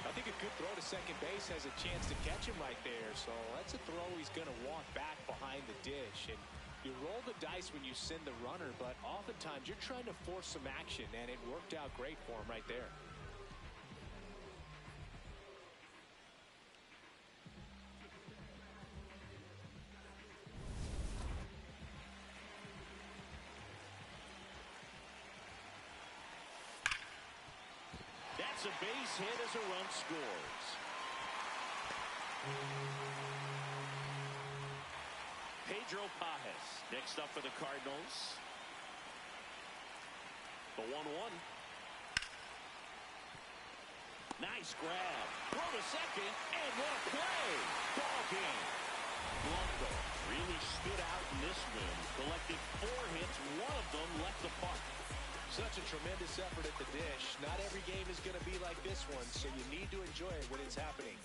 [SPEAKER 3] I think a good throw to second base has a chance to catch him right there, so that's a throw he's going to want back behind the dish. And you roll the dice when you send the runner, but oftentimes you're trying to force some action, and it worked out great for him right there.
[SPEAKER 2] That's a base hit as a run scores. Pedro Pajes next up for the Cardinals. The 1-1. Nice grab. Throw to second, and what a play. Ball game. Blanco really stood out in this win. Collected 4 hits. One of them left the park.
[SPEAKER 3] Such a tremendous effort at the dish. Not every game is going to be like this one, so you need to enjoy it when it's happening.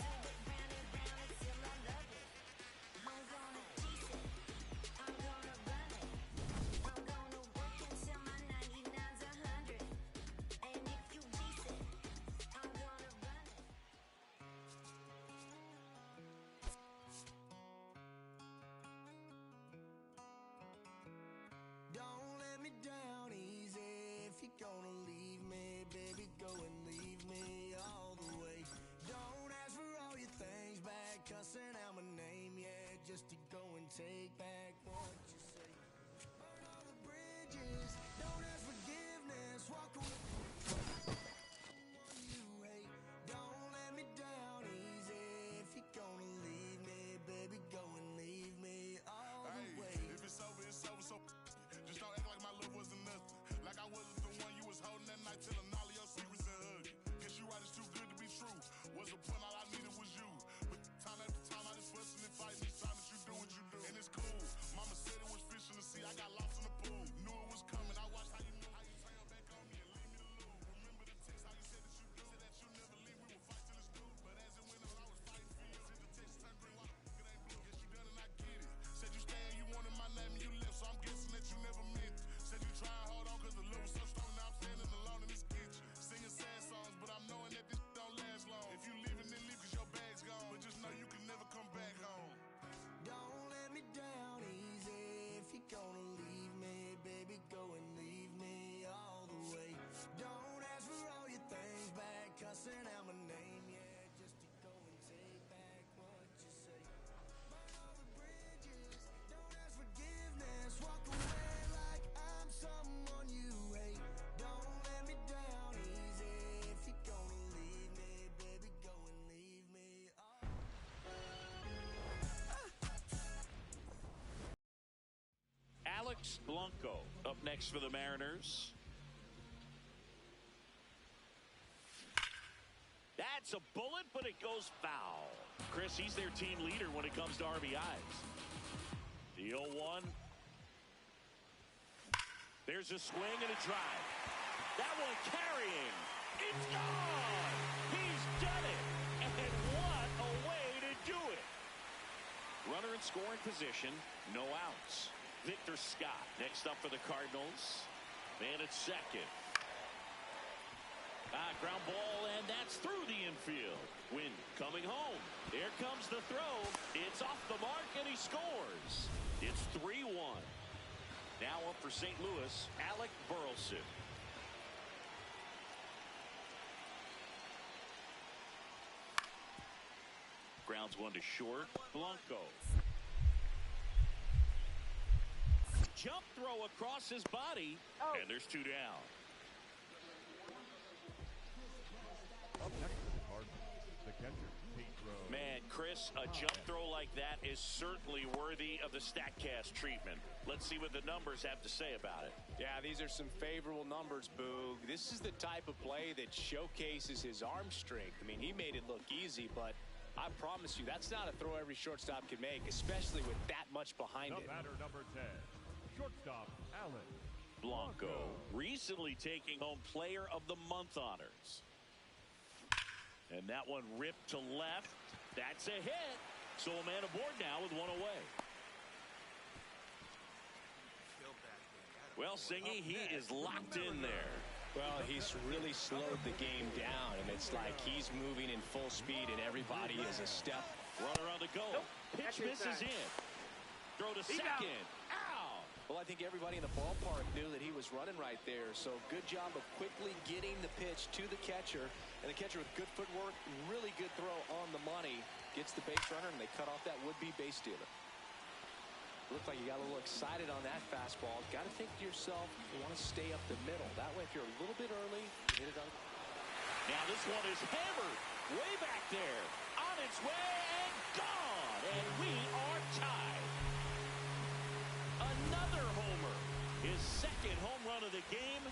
[SPEAKER 7] Don't let me down easy. If you're gonna leave me, baby, go and leave me all the way. Don't ask for all your things back, cussing out my name, yeah, just to go and take back what you say. Burn all the bridges, don't ask forgiveness, walk away from someone you hate. Don't let me down easy. If you're gonna leave me, baby, go and leave me all the way.
[SPEAKER 9] If it's over, it's over, so just don't act like my love wasn't nothing. Like I wasn't the one you was holding that night, telling all of your secrets and hugging. Guess you right, it's too good to be true. Was a point, all I needed was you. But time after time, I just fussing and fighting. It's time that you do what you do. And it's cool. Mama said it was fish in the sea. I got lost in the pool. Knew it was coming. I watched how you knew how you turn back on me and leave me to lose. Remember the text, how you said that you do. Said that you never leave. We will fight till it's through. But as it went on, I was fighting for you. Said the text turned green, why it ain't blue? Guess you done and I get it. Said you stay and you wanted my name and you left. So I'm guessing that you never meant it. Said you try and hold on cause the love was so strong. Now I'm standing alone in this kitchen. Singing sad songs, but I'm knowing that this don't last long. If you leaving, then leave cause your bag's gone. But just know you can never come back home.
[SPEAKER 7] Don't let me down easy. If you're gonna leave me, baby, go and leave me all the way. Don't ask for all your things back, cussing out my name, yeah, just to go and take back what you say. Burn all the bridges, don't ask forgiveness, walk away like I'm someone you hate. Don't let me down easy. If you're gonna leave me, baby, go and leave me all.
[SPEAKER 2] Alex Blanco up next for the Mariners. That's a bullet, but it goes foul. Chris, he's their team leader when it comes to RBIs. The 0-1. There's a swing and a drive. That one carrying. It's gone. He's done it. And what a way to do it. Runner in scoring position. No outs. Victor Scott next up for the Cardinals. Man at second. Ground ball, and that's through the infield. Wynn coming home. Here comes the throw. It's off the mark, and he scores. It's 3-1. Now up for St. Louis, Alec Burleson. Grounds one to short. Blanco. Jump throw across his body, and there's 2 down.
[SPEAKER 4] Up next for the Cardinals, the catcher, Pedro.
[SPEAKER 2] Man, Chris, a jump throw like that is certainly worthy of the StatCast treatment. Let's see what the numbers have to say about it.
[SPEAKER 3] Yeah, these are some favorable numbers, Boog. This is the type of play that showcases his arm strength. I mean, he made it look easy, but I promise you, that's not a throw every shortstop can make, especially with that much behind it.
[SPEAKER 4] Batter number 10, shortstop, Alec
[SPEAKER 2] Blanco, recently taking home Player of the Month honors. And that one ripped to left. That's a hit. So a man aboard now with one away. Well, Singy, he is locked in there.
[SPEAKER 3] Well, he's really slowed the game down, and it's like he's moving in full speed, and everybody is a step.
[SPEAKER 2] Runner on the go. Pitch misses in. Throw to second. Ow!
[SPEAKER 3] Well, I think everybody in the ballpark knew that he was running right there, so good job of quickly getting the pitch to the catcher, and the catcher with good footwork, really good throw on the money, gets the base runner, and they cut off that would-be base stealer. Looked like you got a little excited on that fastball. Got to think to yourself, you want to stay up the middle. That way, if you're a little bit early, hit it on.
[SPEAKER 2] Now this one is hammered way back there, on its way and gone, and we are tied. Another homer, his second home run of the game.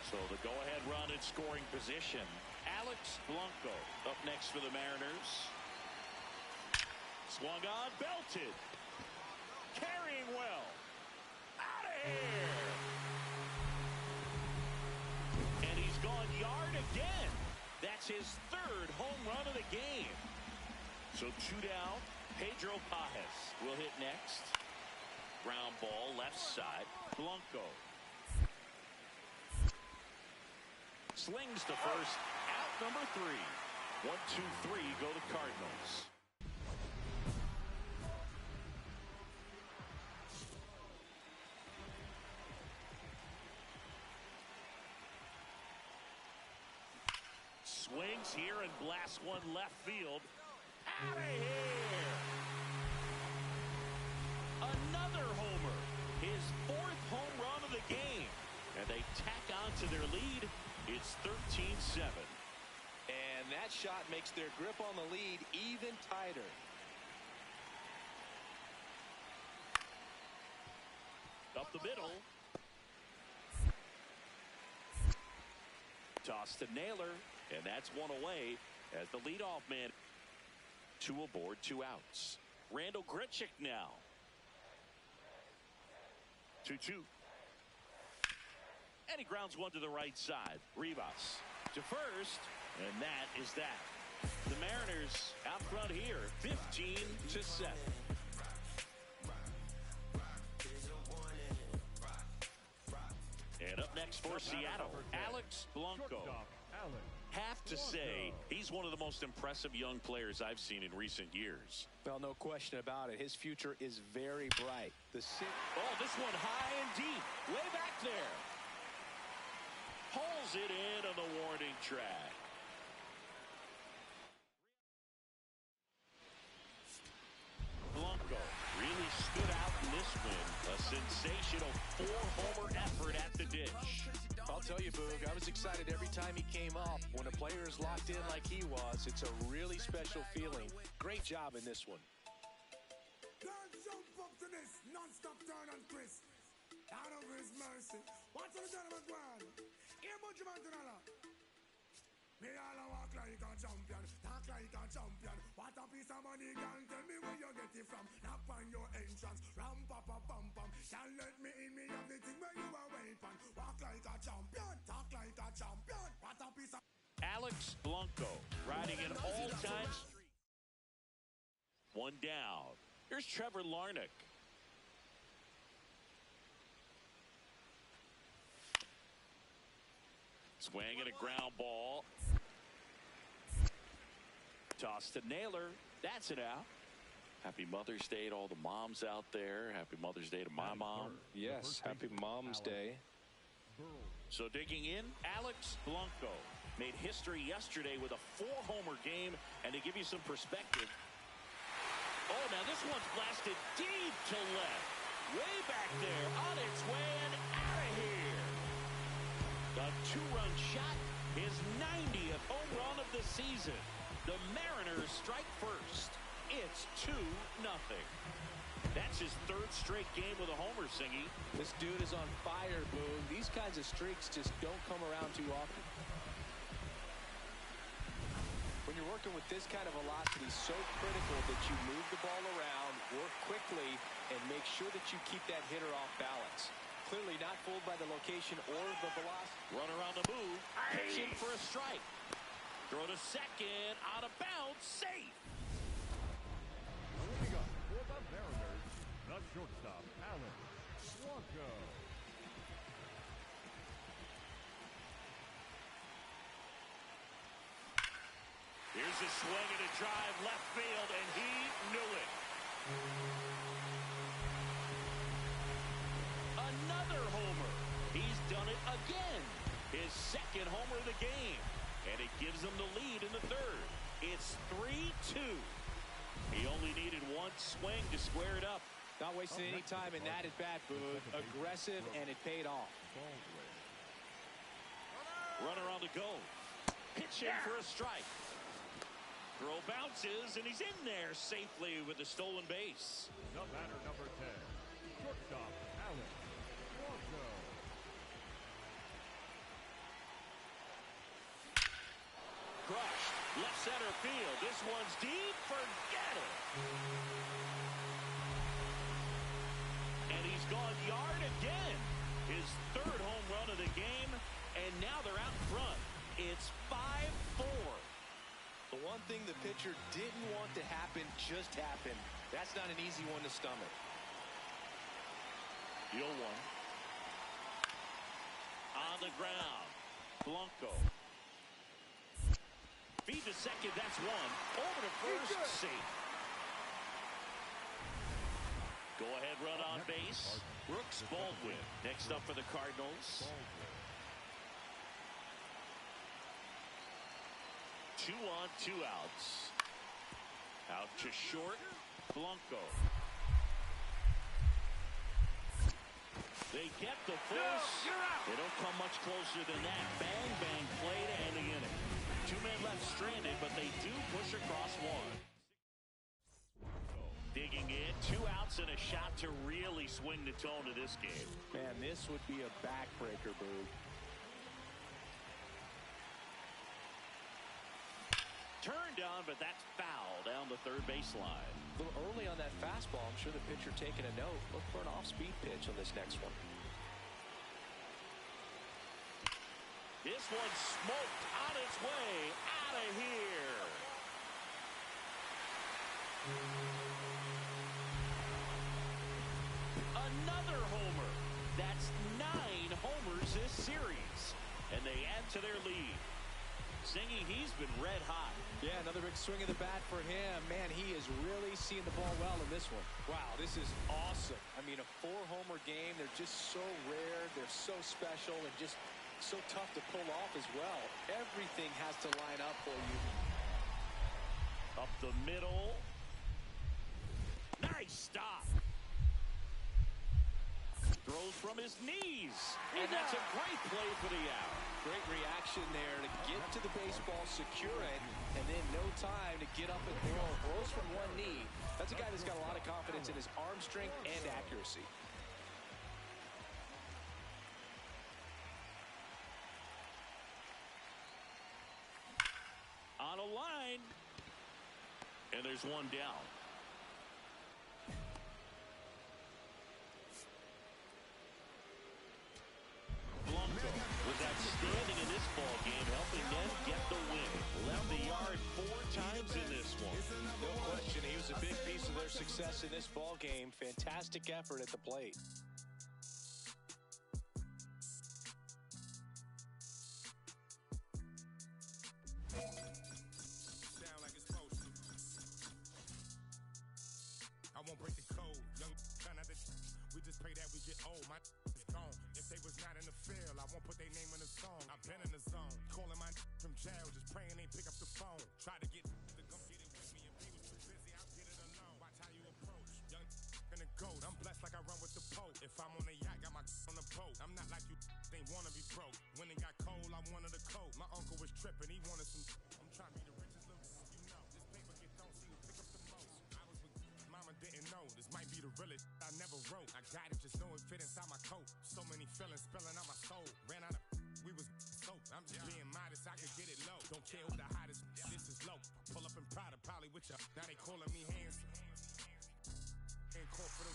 [SPEAKER 2] So the go-ahead run in scoring position. Alex Blanco up next for the Mariners. Swung on, belted. Carrying well. Out of here. And he's gone yard again. That's his third home run of the game. So 2 down. Pedro Pajes will hit next. Ground ball left side. Blanco. Slings to first. Out number 3. 1, 2, 3 go to Cardinals. Swings here and blasts one left field. Out of here! Another homer. His 4th home run of the game. And they tack on to their lead. It's 13-7.
[SPEAKER 3] And that shot makes their grip on the lead even tighter.
[SPEAKER 2] Up the middle. Toss to Naylor. And that's one away as the leadoff man. 2 aboard, 2 outs. Randall Grichuk now. 2-2. And he grounds one to the right side. Rivas to first. And that is that. The Mariners out front here, 15-7. And up next for Seattle, Alex Blanco. Have to say, he's one of the most impressive young players I've seen in recent years.
[SPEAKER 3] Well, no question about it. His future is very bright.
[SPEAKER 2] Oh, this one high and deep. Way back there. Pulls it in on the warning track. Blanco really stood out in this win. A sensational 4-homer effort at the ditch.
[SPEAKER 3] I'll tell you, Boog, I was excited every time he came up. When a player is locked in like he was, it's a really special feeling. Great job in this one.
[SPEAKER 9] Don't jump up to this non-stop turn and twist. Out of his mercy. What's the gentleman going? Here, bunch of man. Me all a walk like a champion, talk like a champion. What a piece of money, girl, tell me where you get it from. Knock on your entrance, ram pa pa pam pam. Can't let me in, me have the thing where you are waiting.
[SPEAKER 2] Alex Blanco riding an all-time streak. One down. Here's Trevor Larnach. Swing and a ground ball. Toss to Naylor. That's it out. Happy Mother's Day to all the moms out there. Happy Mother's Day to my mom.
[SPEAKER 3] Yes, happy Mom's Day.
[SPEAKER 2] So digging in, Alex Blanco made history yesterday with a 4-homer game. And to give you some perspective, oh, now this one's blasted deep to left. Way back there, on its way and out of here. A 2-run shot, his 90th home run of the season. The Mariners strike first. It's 2-0. That's his 3rd straight game with a homer, Singy.
[SPEAKER 3] This dude is on fire, Boone. These kinds of streaks just don't come around too often. When you're working with this kind of velocity, so critical that you move the ball around, work quickly, and make sure that you keep that hitter off balance. Clearly not fooled by the location or the velocity.
[SPEAKER 2] Runner on the move. Pitching for a strike. Throw to second. Out of bounds. Safe.
[SPEAKER 4] Moving up for the Mariners, the shortstop, Alex Blanco.
[SPEAKER 2] Here's a swing and a drive left field, and he knew it. Another homer. He's done it again. His 2nd homer of the game. And it gives them the lead in the 3rd. It's 3-2. He only needed one swing to square it up.
[SPEAKER 3] Not wasting any time in that at-bat, Boone. Aggressive, and it paid off.
[SPEAKER 2] Runner on the go. Pitching for a strike. Throw bounces, and he's in there safely with the stolen base.
[SPEAKER 4] The batter, number 10, shortstop, Alex Blanco.
[SPEAKER 2] Crushed. Left center field. This one's deep. Forget it. And he's gone yard again. His 3rd home run of the game. And now they're out in front. It's 5-4.
[SPEAKER 3] The one thing the pitcher didn't want to happen just happened. That's not an easy one to stomach.
[SPEAKER 2] The 0-1. On the ground. Blanco. Feed to second. That's one. Over to first. Safe. Go ahead run on base. Brooks Baldwin next up for the Cardinals. 2 on, 2 outs. Out to short. Blanco. They get the force. They don't come much closer than that. Bang, bang, play to end the inning. 2 men left stranded, but they do push across one. Digging in, 2 outs and a shot to really swing the tone of this game.
[SPEAKER 3] Man, this would be a backbreaker, Boone.
[SPEAKER 2] Turned on, but that's foul down the 3rd baseline.
[SPEAKER 3] A little early on that fastball. I'm sure the pitcher taking a note. Look for an off-speed pitch on this next one.
[SPEAKER 2] This one's smoked on its way out of here. Another homer. That's 9 homers this series. And they add to their lead. Singy, he's been red hot.
[SPEAKER 3] Yeah, another big swing of the bat for him. Man, he is really seeing the ball well in this one. Wow, this is awesome. I mean, a 4-homer game, they're just so rare. They're so special and just so tough to pull off as well. Everything has to line up for you.
[SPEAKER 2] Up the middle. Nice stop. Throws from his knees. And that's a great play for the out.
[SPEAKER 3] Great reaction there to get to the baseball, secure it, and then no time to get up and throw. Throws from one knee. That's a guy that's got a lot of confidence in his arm strength and accuracy.
[SPEAKER 2] On a line. And there's one down. Blanco was outstanding in this ball game, helping them get the win.
[SPEAKER 3] success in this ball game. Fantastic effort at the plate.
[SPEAKER 9] Sound like it's supposed to. I won't break the code. Young son of the we just pray that we get old. My is gone. If they was not in the field, I won't put their name in the song. I've been in the zone. Calling my from jail, just praying they pick up the phone. Try to get to come get it with me. If he was too busy, I'll get it alone. Watch how you approach. Young in the goat. I'm blessed like I run with the Pope. If I'm on a yacht, got my on the boat. I'm not like you. They wanna be broke. When it got cold, I wanted a coat. My uncle was tripping. He wanted some. I'm trying to be the richest little. You know, this paper get don't see who pick up the most. I was with mama didn't know. This might be the realest I never wrote. I got it, just know it fit inside my coat. So many feelings spilling out my soul. Ran out of. We was soap. I'm just being modest. I could get it low. Don't care who the hottest. This is low. Pull up in Prada, probably with ya. Now they calling me handsome. And call for the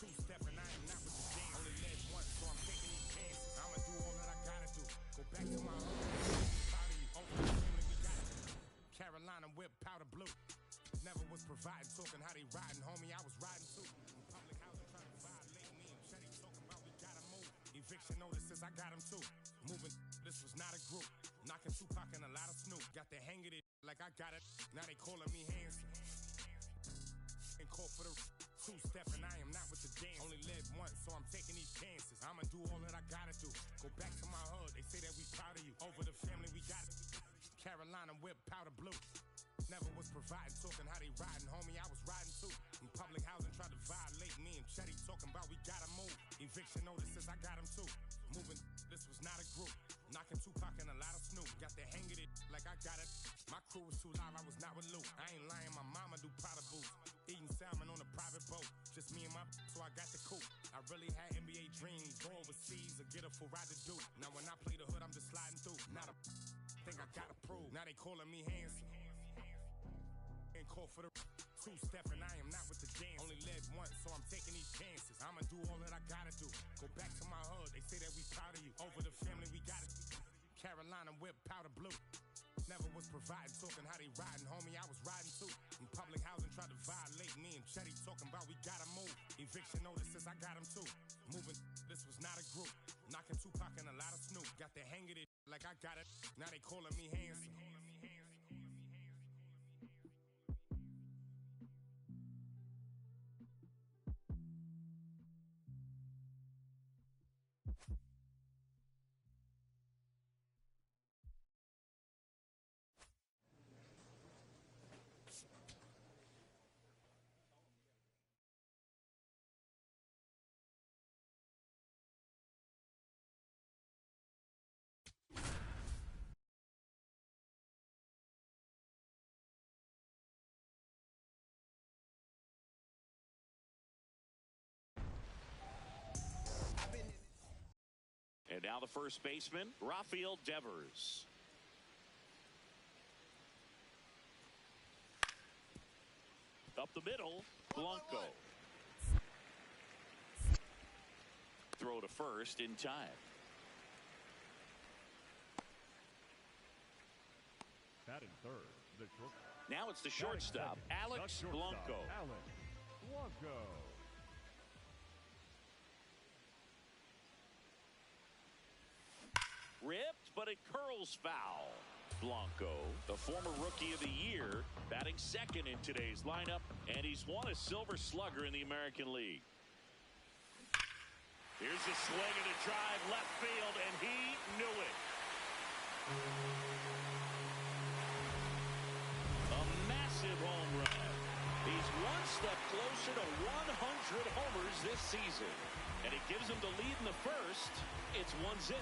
[SPEAKER 9] two-step, and I am not with the game. Only live once, so I'm taking these chances. I'ma do all that I gotta do. Go back to my home. Proud of you. Over the family we got. Carolina whip, powder blue. Never was providing, talking how they riding, homie. I was riding too. In public housing, trying to violate me. And Chetty talking about we gotta move. Eviction notices, I got them too. Moving, this was not a group. Knocking Tupac and a lot of Snoop. Got the hang of it like I got it. Now they calling me handsome. And call for the two-step, and I am not with the dance. Only live once, so I'm taking these chances. I'ma do all that I gotta do. Go back to my hood. They say that we proud of you. Over the family, we got it. Carolina whip, powder blue. Never was providing, talking how they riding, homie. I was riding too. In public housing, tried to violate me and Chetty talking about we gotta move. Eviction notices, I got them too. Moving, this was not a group. Knocking Tupac and a lot of Snoop. Got the hang of it like I got it. My crew was too live, I was not with Luke. I ain't lying, my mama do Prada boots. Eating salmon on a private boat. Just me and my so I got the coupe. I really had NBA dreams. Go overseas or get a full ride to do. Now when I play the hood, I'm just sliding through. Not a think I gotta prove. Now they calling me handsome. And call for the two-step, and I am not with the dance. Only live once, so I'm taking these chances. I'ma do all that I gotta do. Go back to my hood. They say that we proud of you. Over the family, we got it. Carolina whip, powder blue. Never was providing, talking how they riding, homie. I was riding too. In public housing, tried to violate me and Chetty talking about we gotta move. Eviction notices, I got them too. Moving, this was not a group. Knocking Tupac and a lot of Snoop. Got the hang of it like I got it. Now they calling me handsome.
[SPEAKER 2] And now the first baseman, Rafael Devers. Up the middle, Blanco. Throw to first in time.
[SPEAKER 4] Batting third, the short.
[SPEAKER 2] Now it's the shortstop, Alex Blanco.
[SPEAKER 4] Alex Blanco.
[SPEAKER 2] Ripped, but it curls foul. Blanco, the former Rookie of the Year, batting second in today's lineup, and he's won a Silver Slugger in the American League. Here's a swing and a drive left field, and he knew it. A massive home run. He's one step closer to 100 homers this season, and it gives him the lead in the first. It's 1-0.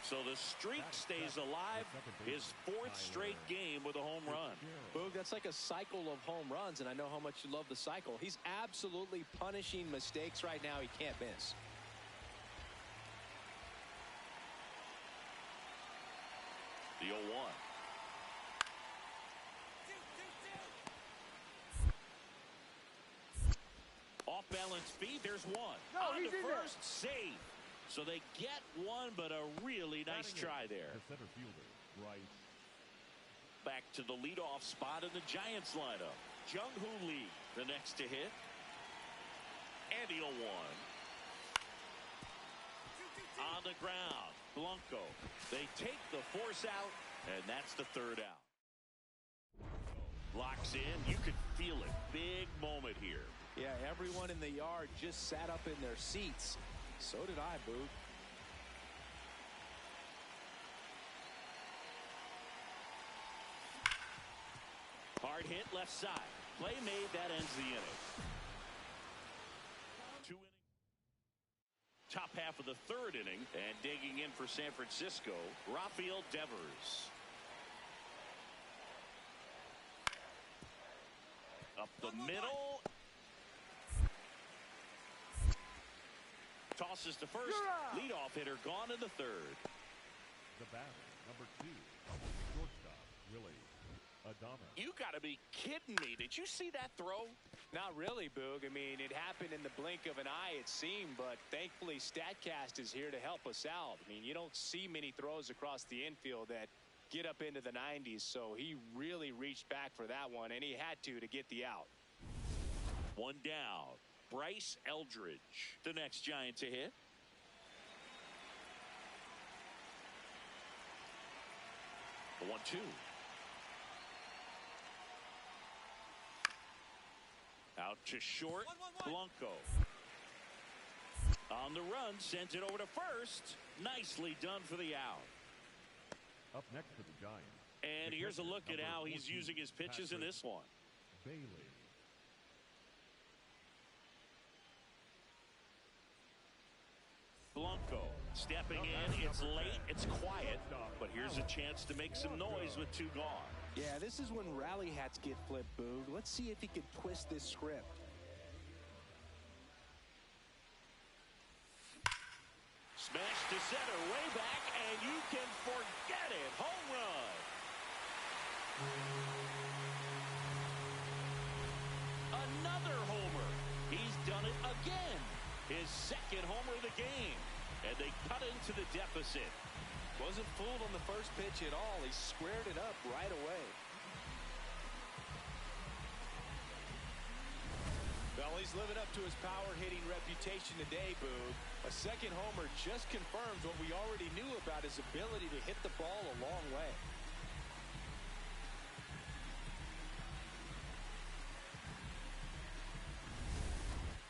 [SPEAKER 2] So the streak stays alive, his fourth straight game with a home run.
[SPEAKER 3] Boog, that's like a cycle of home runs, and I know how much you love the cycle. He's absolutely punishing mistakes right now he can't miss.
[SPEAKER 2] The 0-1. Off balance feet, there's one. On to first, save. So they get one, but a really nice try there.
[SPEAKER 4] The center fielder, right.
[SPEAKER 2] Back to the leadoff spot in the Giants lineup, Jung-Hoo Lee. The next to hit. And he'll one. On the ground, Blanco. They take the force out, and that's the third out. Locks in. You could feel it. Big moment here.
[SPEAKER 3] Yeah, everyone in the yard just sat up in their seats. So did I, Boog.
[SPEAKER 2] Hard hit left side. Play made. That ends the inning. 2 innings. Top half of the third inning, and digging in for San Francisco, Rafael Devers. Up the middle. Tosses to first. Leadoff hitter gone in the third.
[SPEAKER 4] The batter, number 2, shortstop, Willie Adames.
[SPEAKER 2] You got to be kidding me. Did you see that throw?
[SPEAKER 3] Not really, Boog. I mean, it happened in the blink of an eye, it seemed, but thankfully StatCast is here to help us out. I mean, you don't see many throws across the infield that get up into the 90s, so he really reached back for that one, and he had to get the out.
[SPEAKER 2] One down. Bryce Eldridge, the next Giant to hit. The 1-2. Out to short. Blanco. On the run, sends it over to first. Nicely done for the out.
[SPEAKER 4] Up next for the Giants.
[SPEAKER 2] And here's a look at how he's using his pitches in this one.
[SPEAKER 4] Bailey.
[SPEAKER 2] Blanco stepping in. It's late. It's quiet. But here's a chance to make some noise with 2 gone.
[SPEAKER 3] Yeah, this is when rally hats get flipped, Boog. Let's see if he can twist this script.
[SPEAKER 2] Smash to center, way back, and you can forget it. Home run. Another homer. He's done it again. His second homer of the game. And they cut into the deficit.
[SPEAKER 3] Wasn't fooled on the first pitch at all. He squared it up right away. Well, he's living up to his power-hitting reputation today, Boog. A second homer just confirms what we already knew about his ability to hit the ball a long way.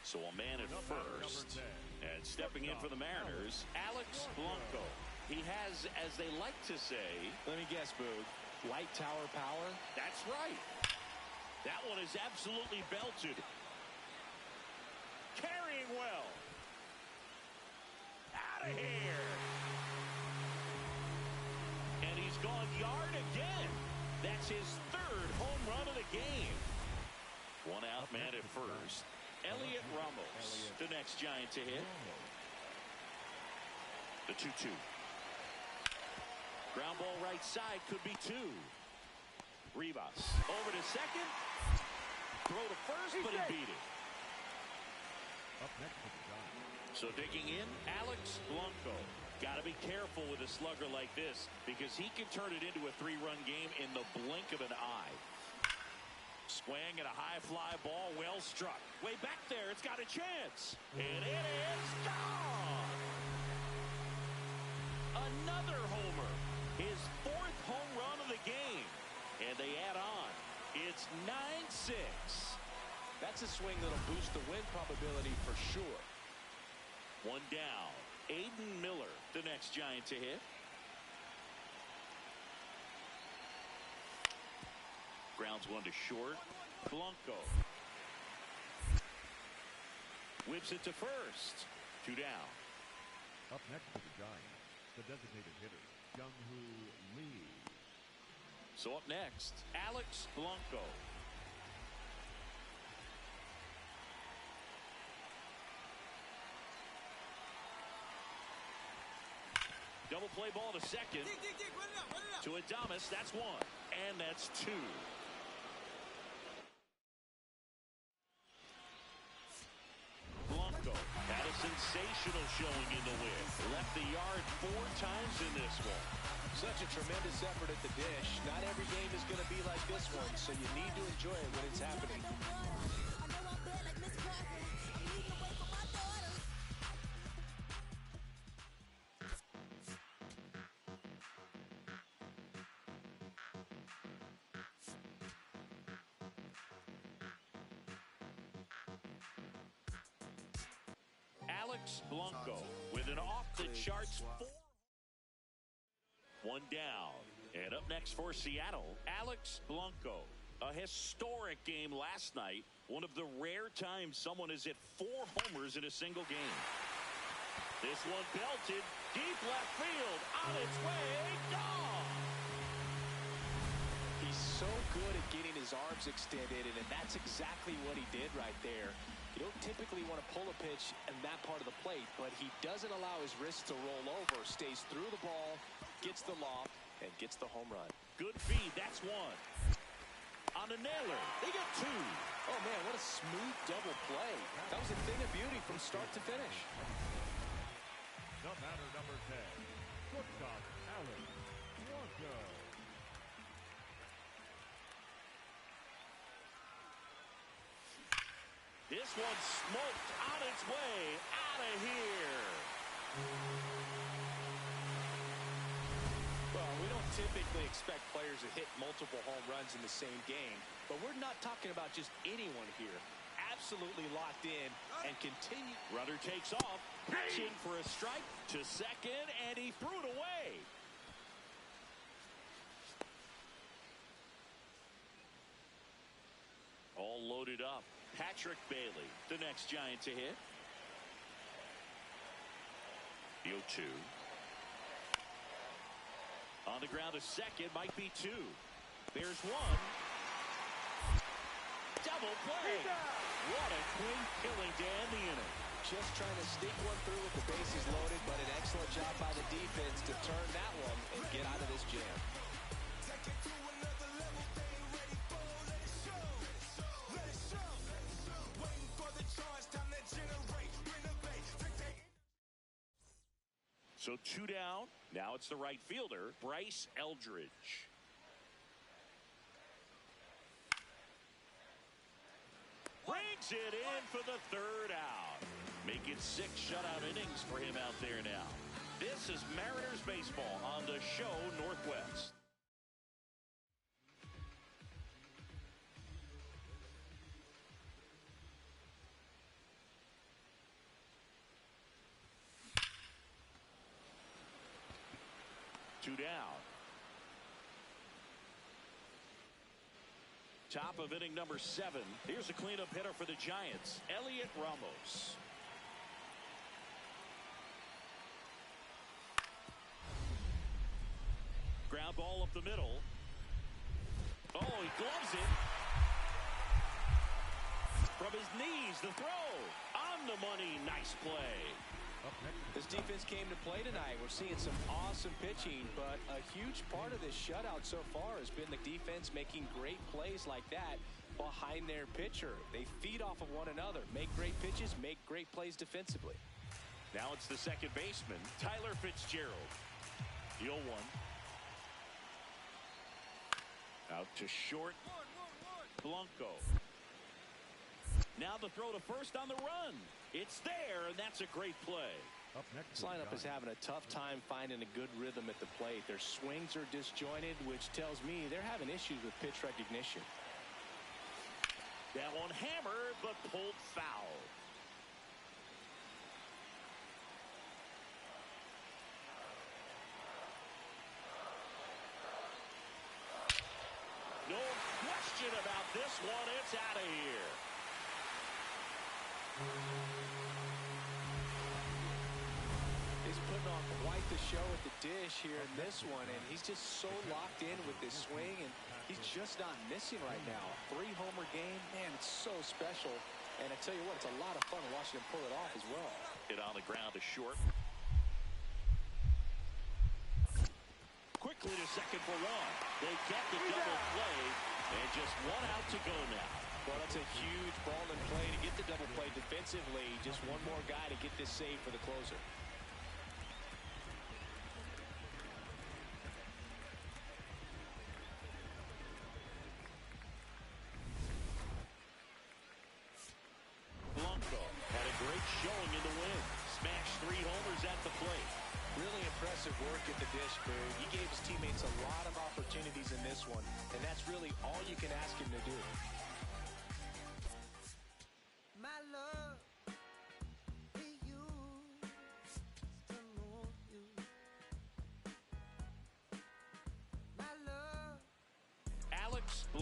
[SPEAKER 2] So a man at first. And stepping in for the Mariners, Alex Blanco. He has, as they like to say...
[SPEAKER 3] Let me guess, Boog. Light tower power?
[SPEAKER 2] That's right. That one is absolutely belted. Carrying well. Out of here. And he's gone yard again. That's his third home run of the game. One out man at first. Elliot Ramos, the next Giant to hit. The 2-2. Ground ball right side, could be 2. Rivas over to second. Throw to first, but he beat it.
[SPEAKER 4] Up next for the Giants.
[SPEAKER 2] So digging in, Alex Blanco. Got to be careful with a slugger like this because he can turn it into a 3-run game in the blink of an eye. Swing and a high fly ball, well struck. Way back there, it's got a chance. And it is gone. Another homer. His 4th home run of the game. And they add on. It's 9-6.
[SPEAKER 3] That's a swing that'll boost the win probability for sure.
[SPEAKER 2] One down. Aiden Miller, the next Giant to hit. Grounds one to short. Blanco whips it to first. 2 down.
[SPEAKER 4] Up next for the Giants, the designated hitter, Jung-Hoo Lee.
[SPEAKER 2] So up next, Alex Blanco. Double play ball to second. To Adames, that's 1. And that's 2. Blanco had a sensational showing in the win. Left the yard 4 times in this one.
[SPEAKER 3] Such a tremendous effort at the dish. Not every game is going to be like this one, so you need to enjoy it when it's happening.
[SPEAKER 2] Blanco with an off-the-charts 4. One down. And up next for Seattle, Alex Blanco. A historic game last night. One of the rare times someone has hit 4 homers in a single game. This one belted deep left field. On its way, gone.
[SPEAKER 3] He's so good at getting his arms extended, and that's exactly what he did right there. You don't typically want to pull a pitch in that part of the plate, but he doesn't allow his wrist to roll over, stays through the ball, gets the loft, and gets the home run.
[SPEAKER 2] Good feed, that's one. On the nailer, they get 2.
[SPEAKER 3] Oh, man, what a smooth double play. That was a thing of beauty from start to finish.
[SPEAKER 4] The batter, number 10, shortstop, Alex Blanco.
[SPEAKER 2] This one smoked on its way out of here.
[SPEAKER 3] Well, we don't typically expect players to hit multiple home runs in the same game, but we're not talking about just anyone here. Absolutely locked in and continue.
[SPEAKER 2] Runner takes off, pitching for a strike to second, and he threw it away. All loaded up. Patrick Bailey, the next Giant to hit. The 0-2. On the ground, a second, might be 2. There's one. Double play. What a clean killing to end the inning.
[SPEAKER 3] Just trying to sneak one through with the bases loaded, but an excellent job by the defense to turn that one and get out of this jam.
[SPEAKER 2] So 2 down. Now it's the right fielder, Bryce Eldridge. Brings it in for the 3rd out. Make it 6 shutout innings for him out there now. This is Mariners baseball on the show Northwest. Two down. Top of inning number 7. Here's a cleanup hitter for the Giants, Elliot Ramos. Ground ball up the middle. Oh, he gloves it. From his knees, the throw. On the money, nice play.
[SPEAKER 3] This defense came to play tonight. We're seeing some awesome pitching, but a huge part of this shutout so far has been the defense making great plays like that behind their pitcher. They feed off of one another, make great pitches, make great plays defensively.
[SPEAKER 2] Now it's the second baseman, Tyler Fitzgerald. The 0-1. Out to short, Blanco. Now the throw to first on the run. It's there, and that's a great play.
[SPEAKER 4] Up next,
[SPEAKER 3] This lineup is having a tough time finding a good rhythm at the plate. Their swings are disjointed, which tells me they're having issues with pitch recognition.
[SPEAKER 2] That one hammered, but pulled foul. No question about this one. It's out of here.
[SPEAKER 3] He's putting on quite the show at the dish here in this one, and he's just so locked in with this swing, and he's just not missing right now. 3-homer game, man, it's so special. And I tell you what, it's a lot of fun watching him pull it off as well.
[SPEAKER 2] Hit on the ground to short. Quickly to second for run. They get the double play, and just 1 out to go now.
[SPEAKER 3] Well, that's a huge ball in play to get the double play defensively. Just one more guy to get this save for the closer.
[SPEAKER 2] Blanco had a great showing in the win. Smashed 3 homers at the plate.
[SPEAKER 3] Really impressive work at the dish, Boog. He gave his teammates a lot of opportunities in this one, and that's really all you can ask him to do.
[SPEAKER 7] My love for you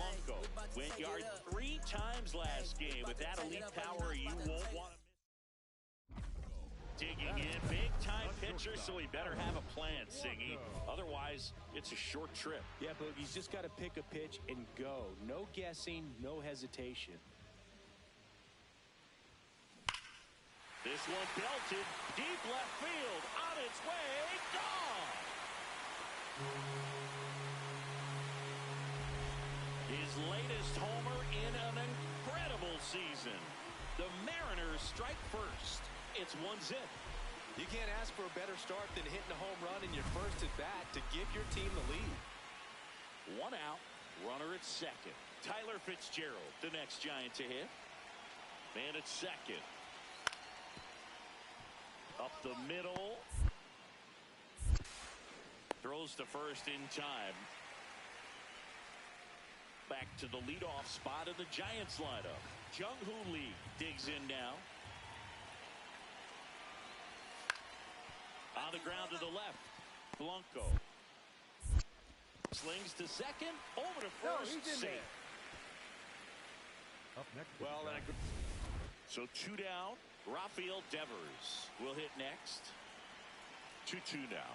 [SPEAKER 2] Blanco went yard 3 times last game. With that elite power, you won't want to miss. Digging in, big-time pitcher, so he better have a plan, Singy. Otherwise, it's a short trip.
[SPEAKER 3] Yeah, Boog, he's just got to pick a pitch and go. No guessing, no hesitation.
[SPEAKER 2] This one belted, deep left field, on its way, gone! His latest homer in an incredible season. The Mariners strike first. It's 1-0.
[SPEAKER 3] You can't ask for a better start than hitting a home run in your first at bat to give your team the lead.
[SPEAKER 2] 1 out, runner at second. Tyler Fitzgerald, the next Giant to hit. Man at second. Up the middle. Throws to first in time. Back to the leadoff spot in the Giants lineup. Jung-Hoo Lee digs in now. On the ground to the left. Blanco. Slings to second. Over to first. Safe.
[SPEAKER 4] Up next.
[SPEAKER 2] Well, so 2 down. Rafael Devers will hit next. 2-2 now.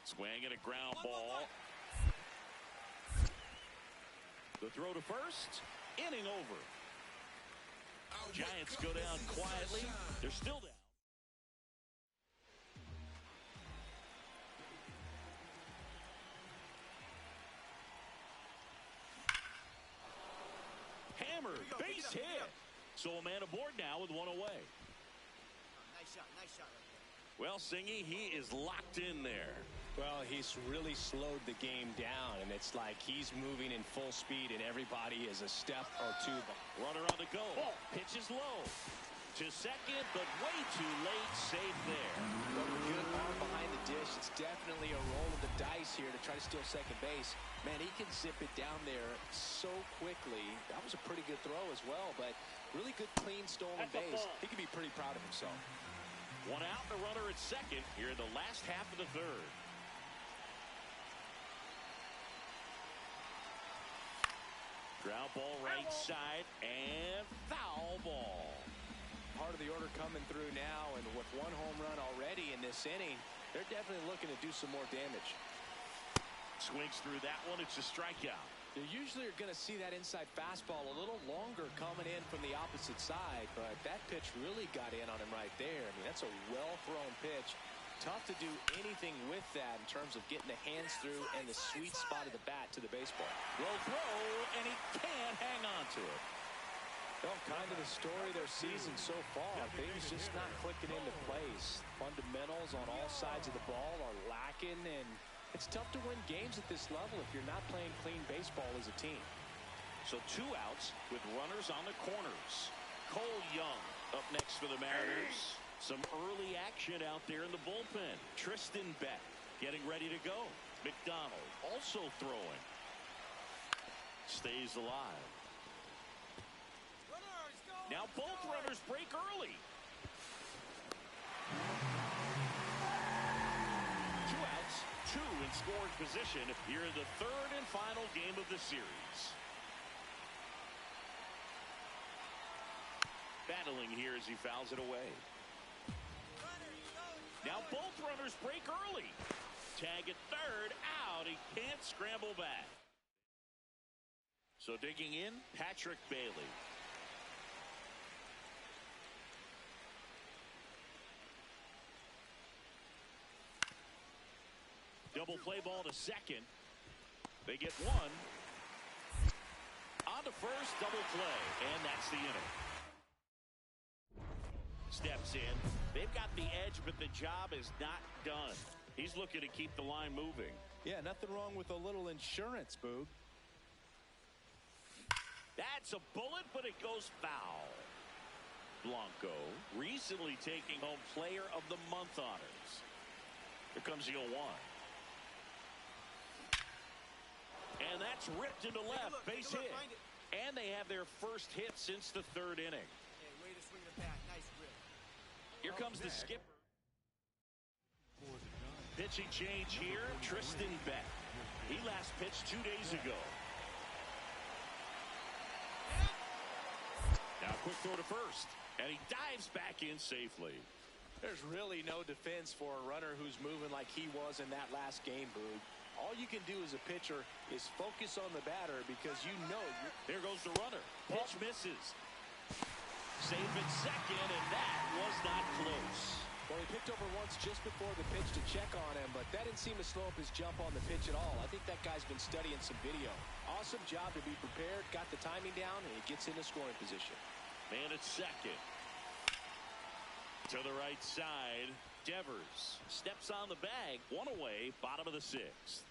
[SPEAKER 2] Swing and a ground ball. The throw to first. Inning over. Giants go down quietly. They're still down. Hammered, base hit. So a man aboard now with 1 away.
[SPEAKER 7] Nice shot right there.
[SPEAKER 2] Well, Singy, he is locked in there.
[SPEAKER 3] Well, he's really slowed the game down, and it's like he's moving in full speed, and everybody is a step or 2 behind.
[SPEAKER 2] Runner on the go. Pitch is low. To second, but way too late. Safe there.
[SPEAKER 3] But a good arm behind the dish. It's definitely a roll of the dice here to try to steal second base. Man, he can zip it down there so quickly. That was a pretty good throw as well, but really good, clean, stolen base. He can be pretty proud of himself.
[SPEAKER 2] 1 out, the runner at second here in the last half of the third. Ground ball right side and foul ball.
[SPEAKER 3] Part of the order coming through now, and with 1 home run already in this inning, they're definitely looking to do some more damage.
[SPEAKER 2] Swings through that one. It's a strikeout.
[SPEAKER 3] You usually are going to see that inside fastball a little longer coming in from the opposite side, but that pitch really got in on him right there. I mean, that's a well-thrown pitch. Tough to do anything with that in terms of getting the hands through and the sweet spot of the bat to the baseball.
[SPEAKER 2] Low throw, and he can't hang on to it.
[SPEAKER 3] Well, kind of the story of their season so far. Things just not clicking into place. Fundamentals on all sides of the ball are lacking, and it's tough to win games at this level if you're not playing clean baseball as a team.
[SPEAKER 2] So 2 outs with runners on the corners. Cole Young up next for the Mariners. Some early action out there in the bullpen. Tristan Beck getting ready to go. McDonald also throwing. Stays alive. Now both runners break early. 2 outs, 2 in scoring position here in the third and final game of the series. Battling here as he fouls it away. Now both runners break early. Tag at third, out. He can't scramble back. So digging in, Patrick Bailey. Double play ball to second. They get 1. On to first, double play, and that's the inning. Steps in. They've got the edge, but the job is not done. He's looking to keep the line moving.
[SPEAKER 3] Yeah, nothing wrong with a little insurance, Boog.
[SPEAKER 2] That's a bullet, but it goes foul. Blanco recently taking home Player of the Month honors. Here comes the 0-1. And that's ripped into left. Base hit. And they have their first hit since the third inning.
[SPEAKER 7] Hey, way to swing the bat. Nice rip.
[SPEAKER 2] Here comes the skipper. Pitching change here, Tristan Beck. He last pitched 2 days ago. Now quick throw to first. And he dives back in safely.
[SPEAKER 3] There's really no defense for a runner who's moving like he was in that last game, Boog. All you can do as a pitcher is focus on the batter because you know.
[SPEAKER 2] There goes the runner. Pitch misses. Safe at second, and that was not close.
[SPEAKER 3] Well, he picked over once just before the pitch to check on him, but that didn't seem to slow up his jump on the pitch at all. I think that guy's been studying some video. Awesome job to be prepared, got the timing down, and he gets into scoring position.
[SPEAKER 2] Man at second. To the right side, Devers steps on the bag. One away, bottom of the sixth.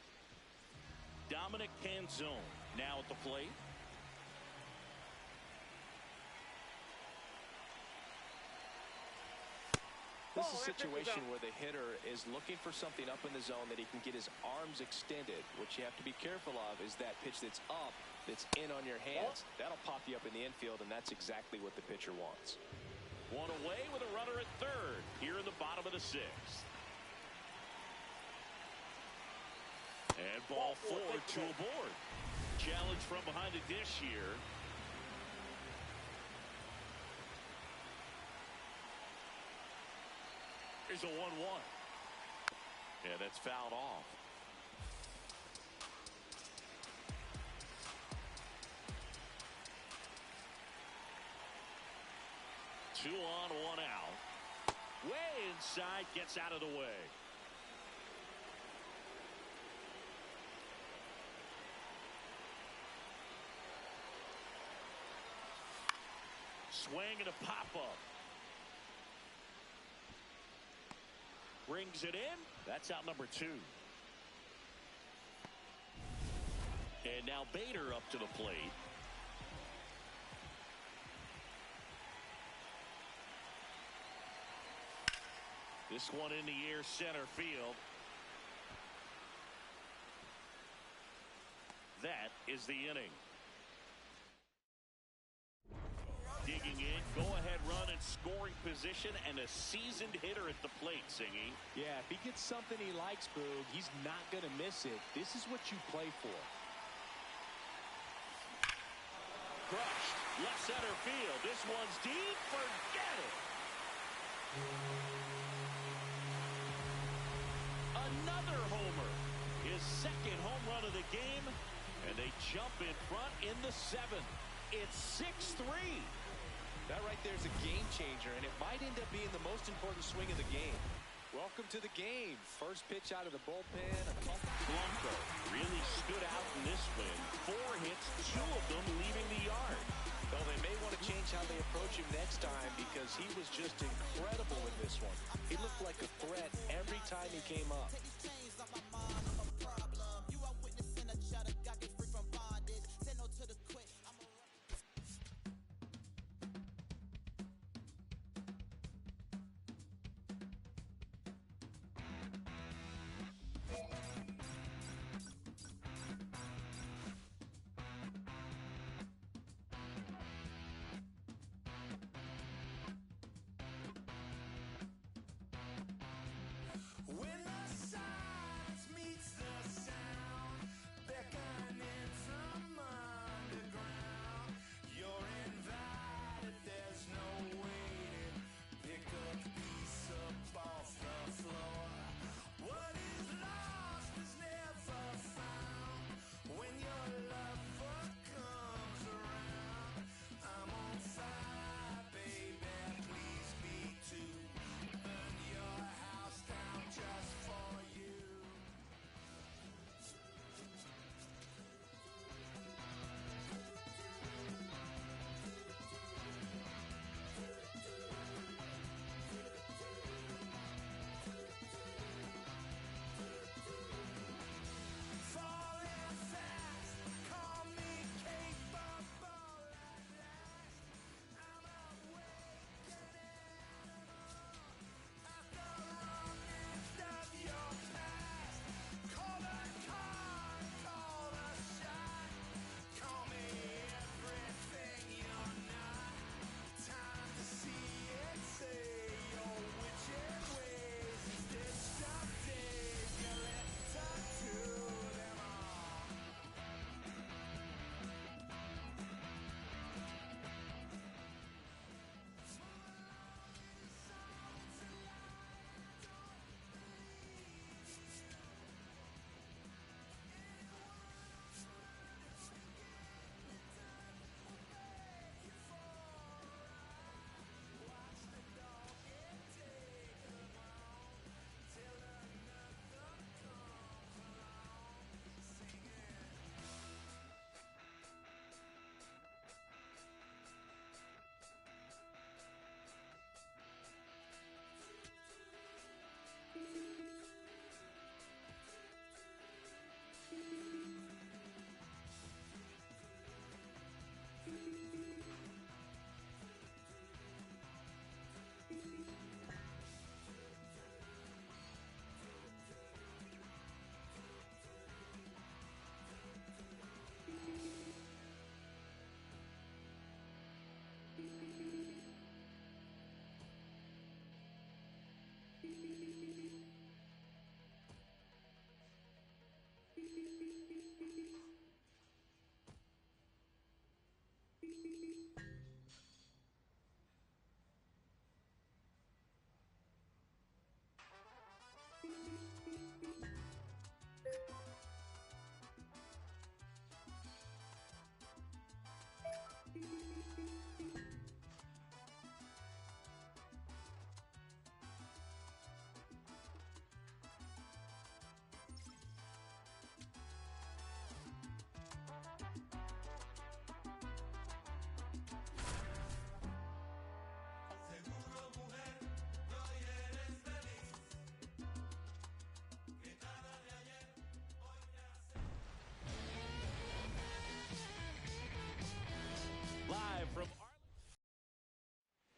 [SPEAKER 2] Dominic Canzone now at the plate.
[SPEAKER 3] This is a situation where the hitter is looking for something up in the zone that he can get his arms extended. What you have to be careful of is that pitch that's up, that's in on your hands. That'll pop you up in the infield, and that's exactly what the pitcher wants.
[SPEAKER 2] One away with a runner at third here in the bottom of the sixth. And ball four, two aboard. Challenge from behind the dish here. Here's a 1-1. Yeah, that's fouled off. Two on, one out. Way inside, gets out of the way. Swing and a pop-up. Brings it in. That's out number two. And now Bader up to the plate. This one in the air, center field. That is the inning. Digging in, go-ahead run in scoring position, and a seasoned hitter at the plate, Singy.
[SPEAKER 3] Yeah, if he gets something he likes, Boog, he's not going to miss it. This is what you play for.
[SPEAKER 2] Crushed. Left center field. This one's deep. Forget it. Another homer. His second home run of the game. And they jump in front in the seventh. It's 6-3.
[SPEAKER 3] That right there is a game changer, and it might end up being the most important swing of the game. Welcome to the game. First pitch out of the bullpen.
[SPEAKER 2] Blanco really stood out in this win. 4 hits, 2 of them leaving the yard.
[SPEAKER 3] Though they may want to change how they approach him next time because he was just incredible in this one. He looked like a threat every time he came up.
[SPEAKER 7] When the sun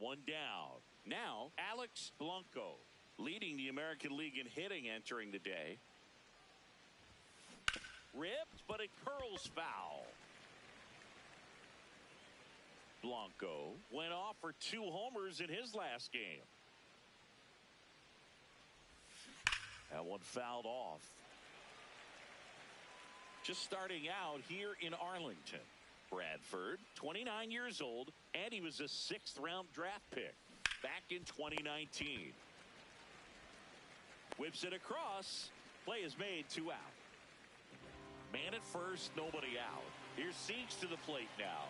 [SPEAKER 2] One down. Now, Alex Blanco, leading the American League in hitting entering the day. Ripped, but it curls foul. Blanco went off for 2 homers in his last game. That one fouled off. Just starting out here in Arlington. Bradford, 29 years old, and he was a 6th-round draft pick back in 2019. Whips it across. Play is made, 2 out. Man at first, nobody out. Here's Siegs to the plate now.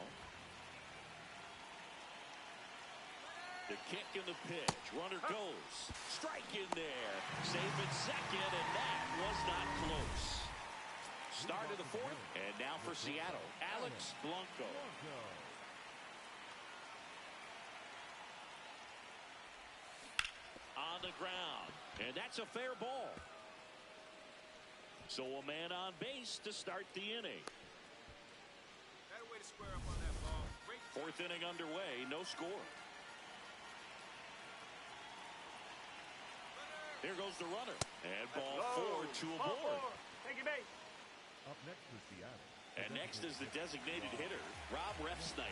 [SPEAKER 2] The kick and the pitch. Runner goes. Strike in there. Safe at second, and that was not close. Start of the 4th, and now for Seattle, Alex Blanco. On the ground, and that's a fair ball. So a man on base to start the inning.
[SPEAKER 8] Better way to square up on that ball. Great.
[SPEAKER 2] 4th inning underway, no score. Here goes the runner. And ball 4 to a board.
[SPEAKER 4] Take it, base. Up next is Seattle.
[SPEAKER 2] And next is the designated hitter, Rob Refsnyder.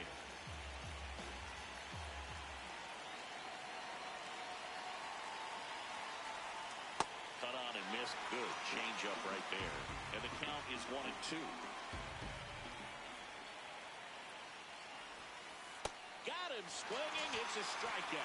[SPEAKER 2] Cut on and missed. Good changeup right there. And the count is 1-2. Got him swinging. It's a strikeout.